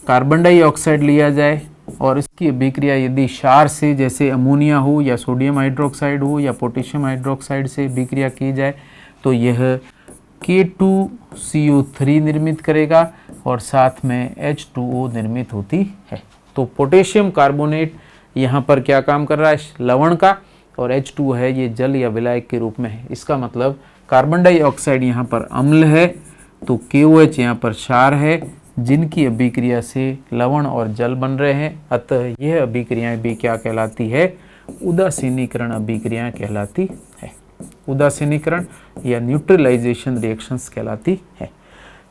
कार्बन डाइऑक्साइड लिया जाए और इसकी अभिक्रिया यदि क्षार से, जैसे अमोनिया हो या सोडियम हाइड्रोक्साइड हो या पोटेशियम हाइड्रोक्साइड से अभिक्रिया की जाए तो यह K2CO3 निर्मित करेगा और साथ में H2O निर्मित होती है। तो पोटेशियम कार्बोनेट यहाँ पर क्या काम कर रहा है, लवण का, और H2O है ये जल या विलायक के रूप में है। इसका मतलब कार्बन डाइऑक्साइड यहाँ पर अम्ल है तो KOH यहाँ पर क्षार है, जिनकी अभिक्रिया से लवण और जल बन रहे हैं। अतः यह अभिक्रियाएं भी क्या कहलाती है, उदासीनीकरण अभिक्रियाएं कहलाती है। उदासीनीकरण या न्यूट्रलाइजेशन रिएक्शंस कहलाती है।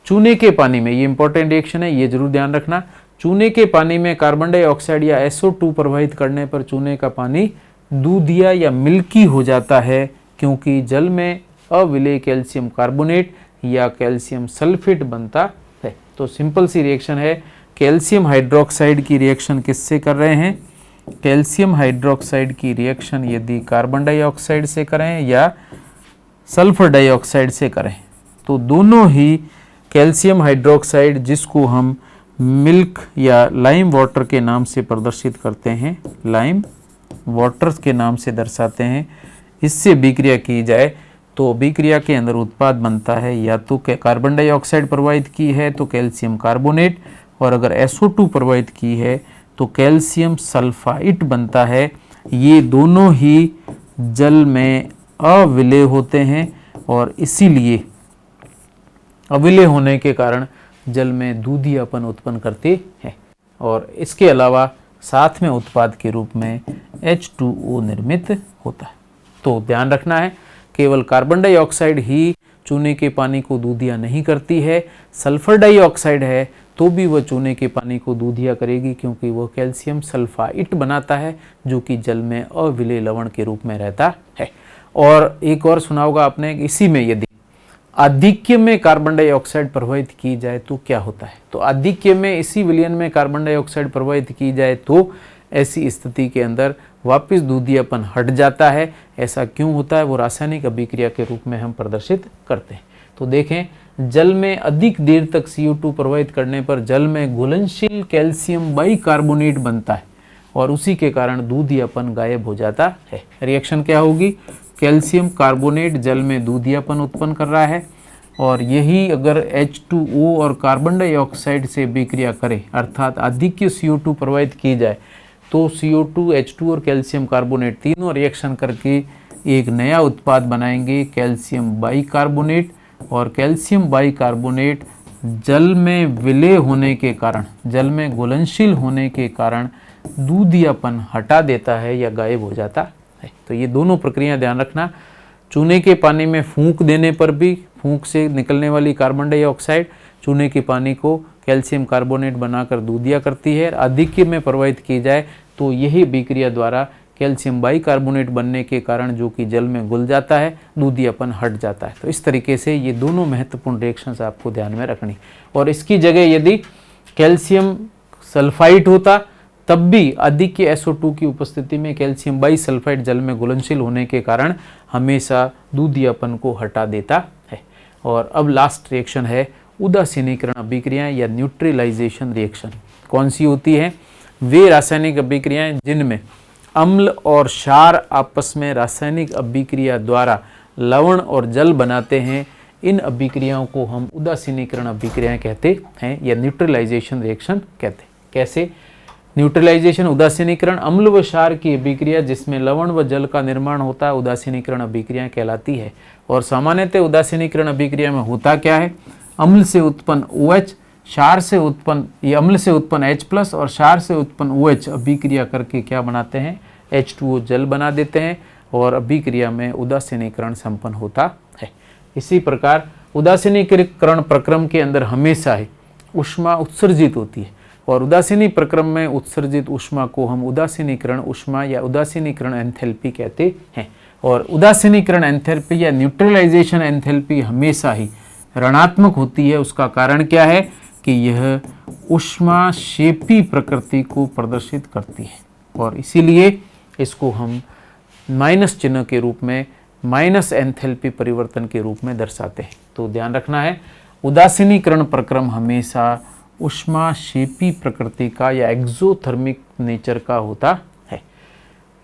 चूने के पानी में, ये इंपॉर्टेंट रिएक्शन है, ये जरूर ध्यान रखना। चूने के पानी में कार्बन डाइऑक्साइड या SO2 प्रवाहित करने पर चूने का पानी दूधिया या मिल्की हो जाता है, क्योंकि जल में अविलेय कैल्शियम कार्बोनेट या कैल्शियम सल्फेट बनता है। तो सिंपल सी रिएक्शन है, कैल्शियम हाइड्रोक्साइड की रिएक्शन किससे कर रहे हैं, कैल्शियम हाइड्रोक्साइड की रिएक्शन यदि कार्बन डाइऑक्साइड से करें या सल्फर डाइऑक्साइड से करें तो दोनों ही कैल्शियम हाइड्रोक्साइड, जिसको हम मिल्क या लाइम वाटर के नाम से प्रदर्शित करते हैं, लाइम वाटर के नाम से दर्शाते हैं, इससे अभिक्रिया की जाए तो अभिक्रिया के अंदर उत्पाद बनता है या तो कार्बन डाइऑक्साइड प्रवाहित की है तो कैल्शियम कार्बोनेट, और अगर SO2 प्रवाहित की है तो कैल्शियम सल्फाइड बनता है। ये दोनों ही जल में अविलेय होते हैं और इसीलिए अविलेय होने के कारण जल में दूधियापन उत्पन्न करते हैं, और इसके अलावा साथ में उत्पाद के रूप में H2O निर्मित होता है। तो ध्यान रखना है, केवल कार्बन डाइऑक्साइड ही चूने के पानी को दूधिया नहीं करती है, सल्फर डाइऑक्साइड है तो भी वह चूने के पानी को दूधिया करेगी, क्योंकि वह कैल्शियम सल्फाइड बनाता है जो कि जल में अविलेय लवण के रूप में रहता है। और एक और सुना होगा आपने, इसी में यदि आधिक्य में कार्बन डाइऑक्साइड प्रवाहित की जाए तो क्या होता है। तो आधिक्य में, इसी विलयन में कार्बन डाइऑक्साइड प्रवाहित की जाए तो ऐसी स्थिति के अंदर वापस दूधियापन हट जाता है। ऐसा क्यों होता है, वो रासायनिक अभिक्रिया के रूप में हम प्रदर्शित करते हैं। तो देखें, जल में अधिक देर तक CO2 प्रवाहित करने पर जल में घुलनशील कैल्शियम बाइकार्बोनेट बनता है और उसी के कारण दूधियापन गायब हो जाता है। रिएक्शन क्या होगी, कैल्शियम कार्बोनेट जल में दूधियापन उत्पन्न कर रहा है, और यही अगर H2O और कार्बन डाइऑक्साइड से अभिक्रिया करे, अर्थात आधिक्य CO2 प्रवाहित की जाए, तो CO2, H2 और कैल्शियम कार्बोनेट तीनों रिएक्शन करके एक नया उत्पाद बनाएंगे, कैल्शियम बाइकार्बोनेट। और कैल्शियम बाइकार्बोनेट जल में विलय होने के कारण, जल में घुलनशील होने के कारण दूधियापन हटा देता है या गायब हो जाता है। तो ये दोनों प्रक्रिया ध्यान रखना। चूने के पानी में फूंक देने पर भी, फूंक से निकलने वाली कार्बन डाइऑक्साइड चूने के पानी को कैल्शियम कार्बोनेट बनाकर दूधिया करती है। आधिक्य में प्रवाहित की जाए तो यही अभिक्रिया द्वारा कैल्शियम बाइकार्बोनेट बनने के कारण, जो कि जल में घुल जाता है, दूधियापन हट जाता है। तो इस तरीके से ये दोनों महत्वपूर्ण रिएक्शंस आपको ध्यान में रखनी। और इसकी जगह यदि कैल्शियम सल्फाइड होता तब भी आधिक्य SO2 की उपस्थिति में कैल्शियम बाइसल्फाइड जल में घुलनशील होने के कारण हमेशा दूधियापन को हटा देता है। और अब लास्ट रिएक्शन है उदासीनीकरण अभिक्रियाएं या न्यूट्रलाइजेशन रिएक्शन। कौन सी होती है, वे रासायनिक अभिक्रियाएं जिनमें अम्ल और क्षार आपस में रासायनिक अभिक्रिया द्वारा लवण और जल बनाते हैं। इन अभिक्रियाओं को हम उदासीनीकरण अभिक्रियाएं कहते हैं या न्यूट्रलाइजेशन रिएक्शन कहते हैं। कैसे, न्यूट्रलाइजेशन उदासीनीकरण, अम्ल व क्षार की अभिक्रिया जिसमें लवण व जल का निर्माण होता है उदासीनीकरण अभिक्रिया कहलाती है। और सामान्यतः उदासीनीकरण अभिक्रिया में होता क्या है, अम्ल से उत्पन्न OH, क्षार से उत्पन्न, ये अम्ल से उत्पन्न H+ और क्षार से उत्पन्न OH अभिक्रिया करके क्या बनाते हैं, H2O जल बना देते हैं और अभिक्रिया में उदासीनीकरण संपन्न होता है। इसी प्रकार उदासीनीकरण प्रक्रम के अंदर हमेशा ही ऊष्मा उत्सर्जित होती है। और उदासीनी प्रक्रम में उत्सर्जित ऊष्मा को हम उदासीनीकरण ऊष्मा या उदासीनीकरण एंथैल्पी कहते हैं। और उदासीनीकरण एंथैल्पी या न्यूट्रलाइजेशन एंथैल्पी हमेशा ही ऋणात्मक होती है। उसका कारण क्या है कि यह ऊष्माक्षेपी प्रकृति को प्रदर्शित करती है और इसीलिए इसको हम माइनस चिन्ह के रूप में, माइनस एंथैल्पी परिवर्तन के रूप में दर्शाते हैं। तो ध्यान रखना है, उदासीनीकरण प्रक्रम हमेशा ऊष्माक्षेपी प्रकृति का या एक्सोथर्मिक नेचर का होता है।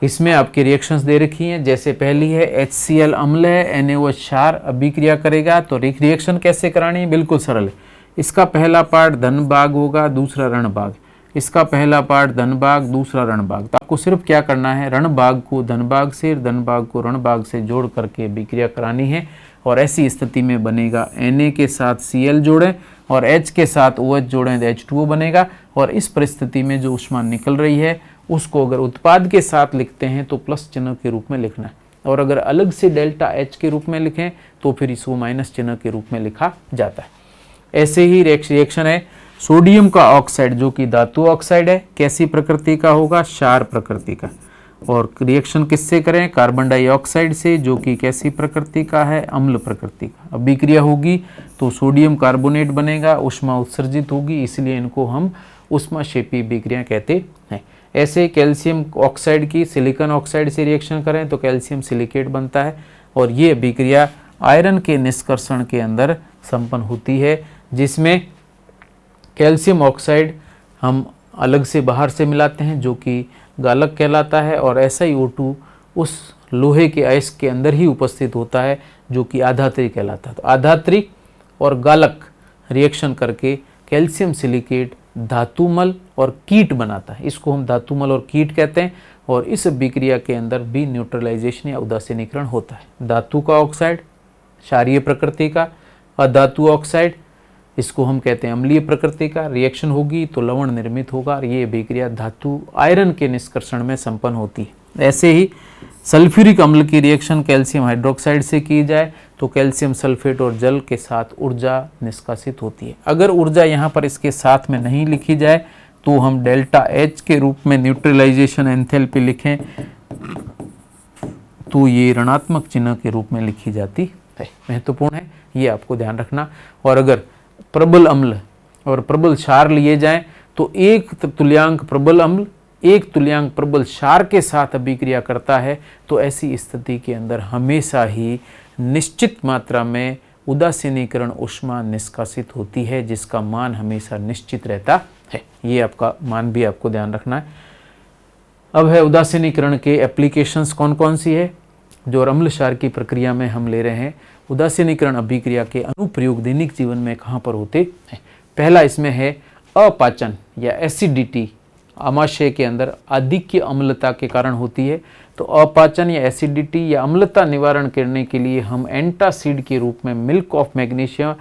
इसमें आपकी रिएक्शंस दे रखी हैं, जैसे पहली है HCl अम्ल है, NaOH क्षार अभिक्रिया करेगा। तो रिएक्शन कैसे करानी है, बिल्कुल सरल है। इसका पहला पार्ट धन भाग होगा, दूसरा ऋण भाग। इसका पहला पार्ट धन भाग, दूसरा ऋण भाग। तो आपको सिर्फ क्या करना है, ऋण भाग को धन भाग से, धन भाग को ऋण भाग से जोड़ करके अभिक्रिया करानी है। और ऐसी स्थिति में बनेगा Na के साथ Cl जोड़ें और H के साथ OH जोड़ें तो H2O बनेगा। और इस परिस्थिति में जो ऊष्मा निकल रही है उसको अगर उत्पाद के साथ लिखते हैं तो प्लस चिन्ह के रूप में लिखना है, और अगर अलग से डेल्टा H के रूप में लिखें तो फिर इसको माइनस चिन्ह के रूप में लिखा जाता है। ऐसे ही रिएक्शन है सोडियम का ऑक्साइड जो कि धातु ऑक्साइड है, कैसी प्रकृति का होगा, क्षार प्रकृति का। और रिएक्शन किससे करें, कार्बन डाइऑक्साइड से जो कि कैसी प्रकृति का है, अम्ल प्रकृति का। अभिक्रिया होगी तो सोडियम कार्बोनेट बनेगा, ऊष्मा उत्सर्जित होगी, इसलिए इनको हम ऊष्माक्षेपी अभिक्रिया कहते हैं। ऐसे कैल्शियम ऑक्साइड की सिलिकॉन ऑक्साइड से रिएक्शन करें तो कैल्शियम सिलिकेट बनता है और ये अभिक्रिया आयरन के निष्कर्षण के अंदर संपन्न होती है, जिसमें कैल्शियम ऑक्साइड हम अलग से बाहर से मिलाते हैं जो कि गालक कहलाता है, और SiO2 उस लोहे के अयस्क के अंदर ही उपस्थित होता है जो कि आधात्री कहलाता है। तो आधात्री और गालक रिएक्शन करके कैल्शियम सिलिकेट धातुमल और कीट बनाता है, इसको हम धातुमल और कीट कहते हैं। और इस अभिक्रिया के अंदर भी न्यूट्रलाइजेशन या उदासीनीकरण होता है। धातु का ऑक्साइड क्षारीय प्रकृति का, अधातु ऑक्साइड इसको हम कहते हैं अम्लीय प्रकृति का। रिएक्शन होगी तो लवण निर्मित होगा और ये अभिक्रिया धातु आयरन के निष्कर्षण में संपन्न होती है। ऐसे ही सल्फ्यूरिक अम्ल की रिएक्शन कैल्शियम हाइड्रोक्साइड से की जाए तो कैल्शियम सल्फेट और जल के साथ ऊर्जा निष्कासित होती है। अगर ऊर्जा यहाँ पर इसके साथ में नहीं लिखी जाए तो हम डेल्टा H के रूप में न्यूट्रलाइजेशन एंथैल्पी लिखें तो ये ऋणात्मक चिन्ह के रूप में लिखी जाती है। महत्वपूर्ण है, ये आपको ध्यान रखना। और अगर प्रबल अम्ल और प्रबल क्षार लिए जाएं तो एक तुल्यांक प्रबल अम्ल एक तुल्यांक प्रबल क्षार के साथ अभिक्रिया करता है तो ऐसी स्थिति के अंदर हमेशा ही निश्चित मात्रा में उदासीनीकरण ऊष्मा निष्कासित होती है, जिसका मान हमेशा निश्चित रहता है। ये आपका मान भी आपको ध्यान रखना है। अब है उदासीनीकरण के एप्लीकेशंस कौन कौन सी है जो अम्ल क्षार की प्रक्रिया में हम ले रहे हैं। उदासीनीकरण अभिक्रिया के अनुप्रयोग दैनिक जीवन में कहाँ पर होते हैं। पहला इसमें है अपाचन या एसिडिटी, आमाशय के अंदर अधिक अम्लता के कारण होती है। तो अपाचन या एसिडिटी या अम्लता निवारण करने के लिए हम एंटासिड के रूप में मिल्क ऑफ मैग्नीशियम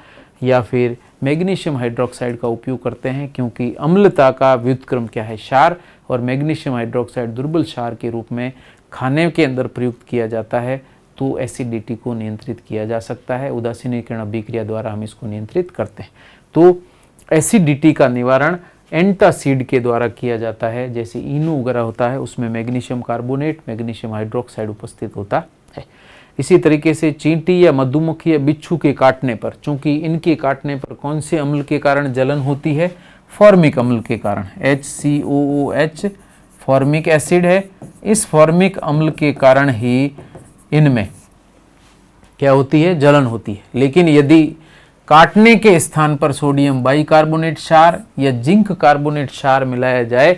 या फिर मैग्नीशियम हाइड्रोक्साइड का उपयोग करते हैं, क्योंकि अम्लता का व्युत्क्रम क्या है, क्षार, और मैग्नीशियम हाइड्रोक्साइड दुर्बल क्षार के रूप में खाने के अंदर प्रयुक्त किया जाता है। तो एसिडिटी को नियंत्रित किया जा सकता है, उदासीनीकरण अभिक्रिया द्वारा हम इसको नियंत्रित करते हैं। तो एसिडिटी का निवारण एंटासिड के द्वारा किया जाता है, जैसे इनो वगैरह होता है उसमें मैग्नीशियम कार्बोनेट, मैग्नीशियम हाइड्रोक्साइड उपस्थित होता है। इसी तरीके से चींटी या मधुमक्खी या बिच्छू के काटने पर, चूंकि इनके काटने पर कौन से अम्ल के कारण जलन होती है, फॉर्मिक अम्ल के कारण, HCOOH फॉर्मिक एसिड है। इस फॉर्मिक अम्ल के कारण ही इनमें क्या होती है, जलन होती है। लेकिन यदि काटने के स्थान पर सोडियम बाइकार्बोनेट क्षार या जिंक कार्बोनेट क्षार मिलाया जाए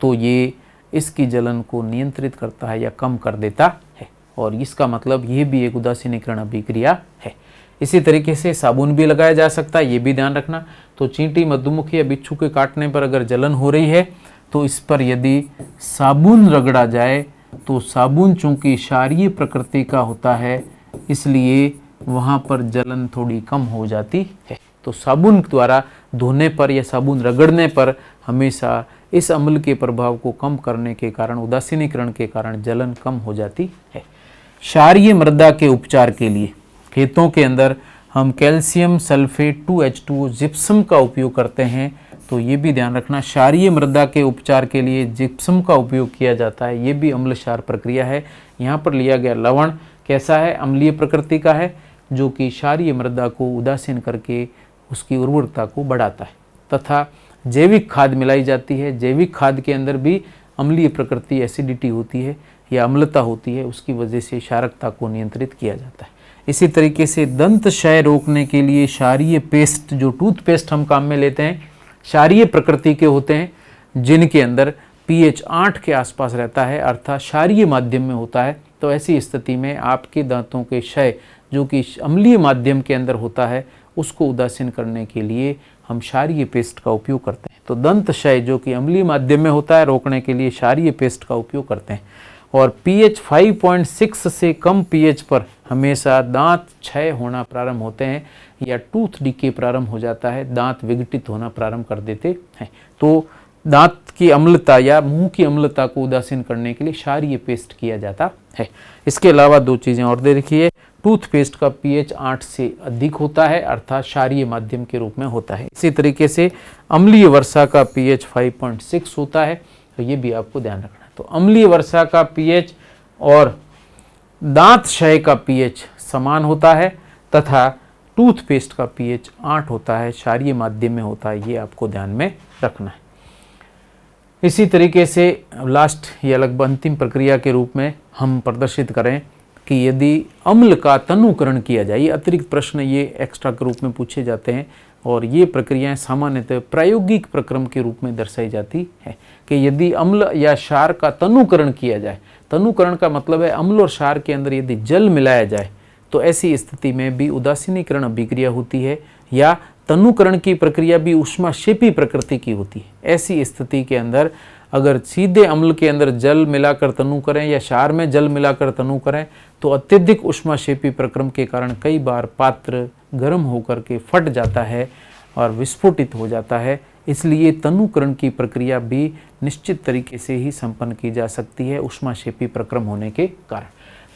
तो ये इसकी जलन को नियंत्रित करता है या कम कर देता है, और इसका मतलब ये भी एक उदासीनीकरण अभिक्रिया है। इसी तरीके से साबुन भी लगाया जा सकता है, ये भी ध्यान रखना। तो चींटी, मधुमक्खी या बिच्छू के काटने पर अगर जलन हो रही है तो इस पर यदि साबुन रगड़ा जाए तो साबुन चूंकि क्षारीय प्रकृति का होता है इसलिए वहाँ पर जलन थोड़ी कम हो जाती है। तो साबुन द्वारा धोने पर या साबुन रगड़ने पर हमेशा इस अम्ल के प्रभाव को कम करने के कारण, उदासीनीकरण के कारण जलन कम हो जाती है। क्षारीय मृदा के उपचार के लिए खेतों के अंदर हम कैल्शियम सल्फेट 2H2O जिप्सम का उपयोग करते हैं तो ये भी ध्यान रखना। क्षारीय मृदा के उपचार के लिए जिप्सम का उपयोग किया जाता है, ये भी अम्ल क्षार प्रक्रिया है। यहाँ पर लिया गया लवण कैसा है, अम्लीय प्रकृति का है, जो कि क्षारीय मृदा को उदासीन करके उसकी उर्वरता को बढ़ाता है। तथा जैविक खाद मिलाई जाती है, जैविक खाद के अंदर भी अम्लीय प्रकृति एसिडिटी होती है या अम्लता होती है, उसकी वजह से क्षारकता को नियंत्रित किया जाता है। इसी तरीके से दंत क्षय रोकने के लिए क्षारीय पेस्ट, जो टूथपेस्ट हम काम में लेते हैं, क्षारीय प्रकृति के होते हैं, जिनके अंदर pH 8 के आसपास रहता है, अर्थात क्षारीय माध्यम में होता है। तो ऐसी स्थिति में आपके दांतों के क्षय जो कि अम्लीय माध्यम के अंदर होता है, उसको उदासीन करने के लिए हम क्षारीय पेस्ट का उपयोग करते हैं। तो दंत क्षय जो कि अम्लीय माध्यम में होता है, रोकने के लिए क्षारीय पेस्ट का उपयोग करते हैं। और pH 5.6 से कम pH पर हमेशा दांत क्षय होना प्रारंभ होते हैं या टूथ डिके प्रारंभ हो जाता है, दांत विघटित होना प्रारंभ कर देते हैं। तो दांत की अम्लता या मुंह की अम्लता को उदासीन करने के लिए क्षारीय पेस्ट किया जाता है। इसके अलावा दो चीज़ें और दे रखी है। टूथपेस्ट का pH 8 से अधिक होता है, अर्थात क्षारीय माध्यम के रूप में होता है। इसी तरीके से अम्लीय वर्षा का pH 5.6 होता है, तो ये भी आपको ध्यान रखना है। तो अम्लीय वर्षा का pH और दांत क्षय का pH समान होता है तथा टूथपेस्ट का pH 8 होता है, क्षारीय माध्यम में होता है, ये आपको ध्यान में रखना है। इसी तरीके से लास्ट या लगभग अंतिम प्रक्रिया के रूप में हम प्रदर्शित करें कि यदि अम्ल का तनुकरण किया जाए, ये अतिरिक्त प्रश्न ये एक्स्ट्रा के रूप में पूछे जाते हैं और ये प्रक्रियाएं सामान्यतः प्रायोगिक प्रक्रम के रूप में दर्शाई जाती है कि यदि अम्ल या क्षार का तनुकरण किया जाए, तनुकरण का मतलब है अम्ल और क्षार के अंदर यदि जल मिलाया जाए, तो ऐसी स्थिति में भी उदासीनीकरण अभिक्रिया होती है या तनुकरण की प्रक्रिया भी ऊष्माक्षेपी प्रकृति की होती है। ऐसी स्थिति के अंदर अगर सीधे अम्ल के अंदर जल मिलाकर तनु करें या क्षार में जल मिलाकर तनु करें, तो अत्यधिक ऊष्माक्षेपी प्रक्रम के कारण कई बार पात्र गर्म होकर के फट जाता है और विस्फोटित हो जाता है। इसलिए तनुकरण की प्रक्रिया भी निश्चित तरीके से ही संपन्न की जा सकती है ऊष्माक्षेपी प्रक्रम होने के कारण।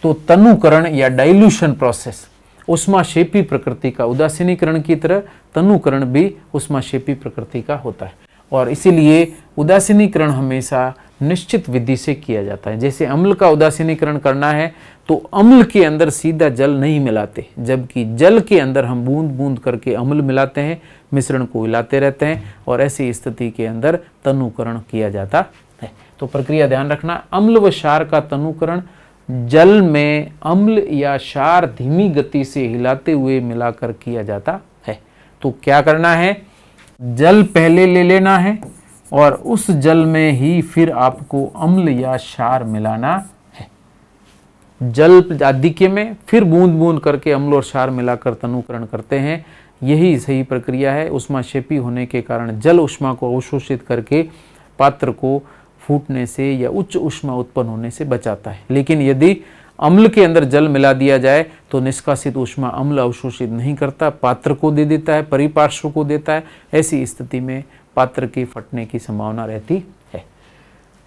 तो तनुकरण या डाइल्यूशन प्रोसेस ऊष्माक्षेपी प्रकृति का, उदासीनीकरण की तरह तनुकरण भी ऊष्माक्षेपी प्रकृति का होता है और इसीलिए उदासीनीकरण हमेशा निश्चित विधि से किया जाता है। जैसे अम्ल का उदासीनीकरण करना है तो अम्ल के अंदर सीधा जल नहीं मिलाते, जबकि जल के अंदर हम बूंद बूंद करके अम्ल मिलाते हैं, मिश्रण को हिलाते रहते हैं और ऐसी स्थिति के अंदर तनुकरण किया जाता है। तो प्रक्रिया ध्यान रखना, अम्ल व क्षार का तनुकरण जल में अम्ल या क्षार धीमी गति से हिलाते हुए मिलाकर किया जाता है। तो क्या करना है, जल पहले ले लेना है और उस जल में ही फिर आपको अम्ल या क्षार मिलाना है। जल आधिक्य में फिर बूंद बूंद करके अम्ल और क्षार मिलाकर तनुकरण करते हैं। यही सही प्रक्रिया है। ऊष्माक्षेपी होने के कारण जल ऊष्मा को अवशोषित करके पात्र को फूटने से या उच्च ऊष्मा उत्पन्न होने से बचाता है। लेकिन यदि अम्ल के अंदर जल मिला दिया जाए तो निष्कासित ऊष्मा अम्ल अवशोषित नहीं करता, पात्र को दे देता है, परिपार्श्व को देता है। ऐसी स्थिति में पात्र के फटने की संभावना रहती है।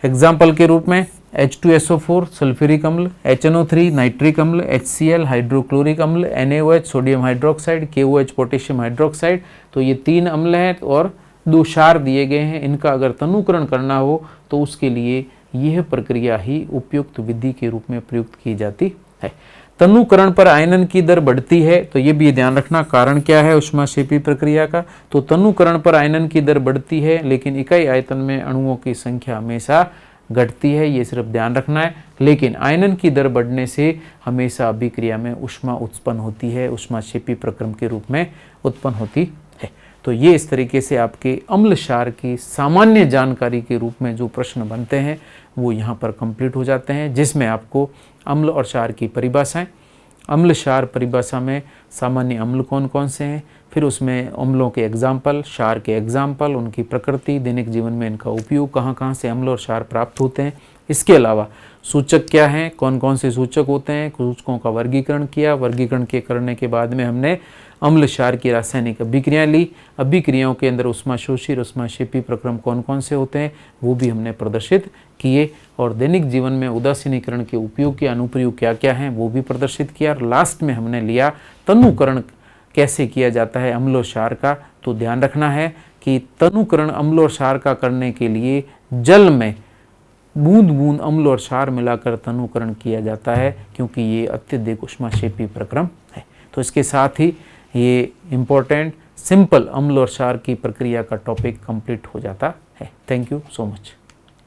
एग्जाम्पल के रूप में H2SO4 सल्फ्यूरिक अम्ल, HNO3 नाइट्रिक अम्ल, HCl हाइड्रोक्लोरिक अम्ल, NaOH sodium hydroxide, KOH potassium hydroxide. तो ये 3 अम्ल हैं और 2 क्षार दिए गए हैं। इनका अगर तनुकरण करना हो तो उसके लिए यह प्रक्रिया ही उपयुक्त विधि के रूप में प्रयुक्त की जाती है। तनुकरण पर आयनन की दर बढ़ती है, तो ये भी ध्यान रखना कारण क्या है ऊष्माक्षेपी प्रक्रिया का। तो तनुकरण पर आयनन की दर बढ़ती है लेकिन इकाई आयतन में अणुओं की संख्या हमेशा घटती है, ये सिर्फ ध्यान रखना है। लेकिन आयनन की दर बढ़ने से हमेशा अभिक्रिया में ऊष्मा उत्पन्न होती है, ऊष्माक्षेपी प्रक्रम के रूप में उत्पन्न होती है। तो ये इस तरीके से आपके अम्ल क्षार की सामान्य जानकारी के रूप में जो प्रश्न बनते हैं वो यहाँ पर कंप्लीट हो जाते हैं, जिसमें आपको अम्ल और क्षार की परिभाषाएं, अम्ल क्षार परिभाषा में सामान्य अम्ल कौन कौन से हैं, फिर उसमें अम्लों के एग्जाम्पल, क्षार के एग्जाम्पल, उनकी प्रकृति, दैनिक जीवन में इनका उपयोग, कहाँ कहाँ से अम्ल और क्षार प्राप्त होते हैं। इसके अलावा सूचक क्या हैं, कौन कौन से सूचक होते हैं, सूचकों का वर्गीकरण किया। वर्गीकरण के करने के बाद में हमने अम्ल क्षार की रासायनिक अभिक्रियाएं ली। अभिक्रियाओं के अंदर ऊष्माशोषी ऊष्माक्षेपी प्रक्रम कौन कौन से होते हैं वो भी हमने प्रदर्शित किए और दैनिक जीवन में उदासीनीकरण के उपयोग के अनुप्रयोग क्या क्या हैं वो भी प्रदर्शित किया। और लास्ट में हमने लिया तनुकरण कैसे किया जाता है अम्ल और क्षार का। तो ध्यान रखना है कि तनुकरण अम्ल और क्षार का करने के लिए जल में बूंद बूंद अम्ल और क्षार मिलाकर तनुकरण किया जाता है, क्योंकि ये अत्यधिक ऊष्माक्षेपी प्रक्रम है। तो इसके साथ ही ये इम्पोर्टेंट सिंपल अम्ल और क्षार की प्रक्रिया का टॉपिक कंप्लीट हो जाता है। Thank you so much.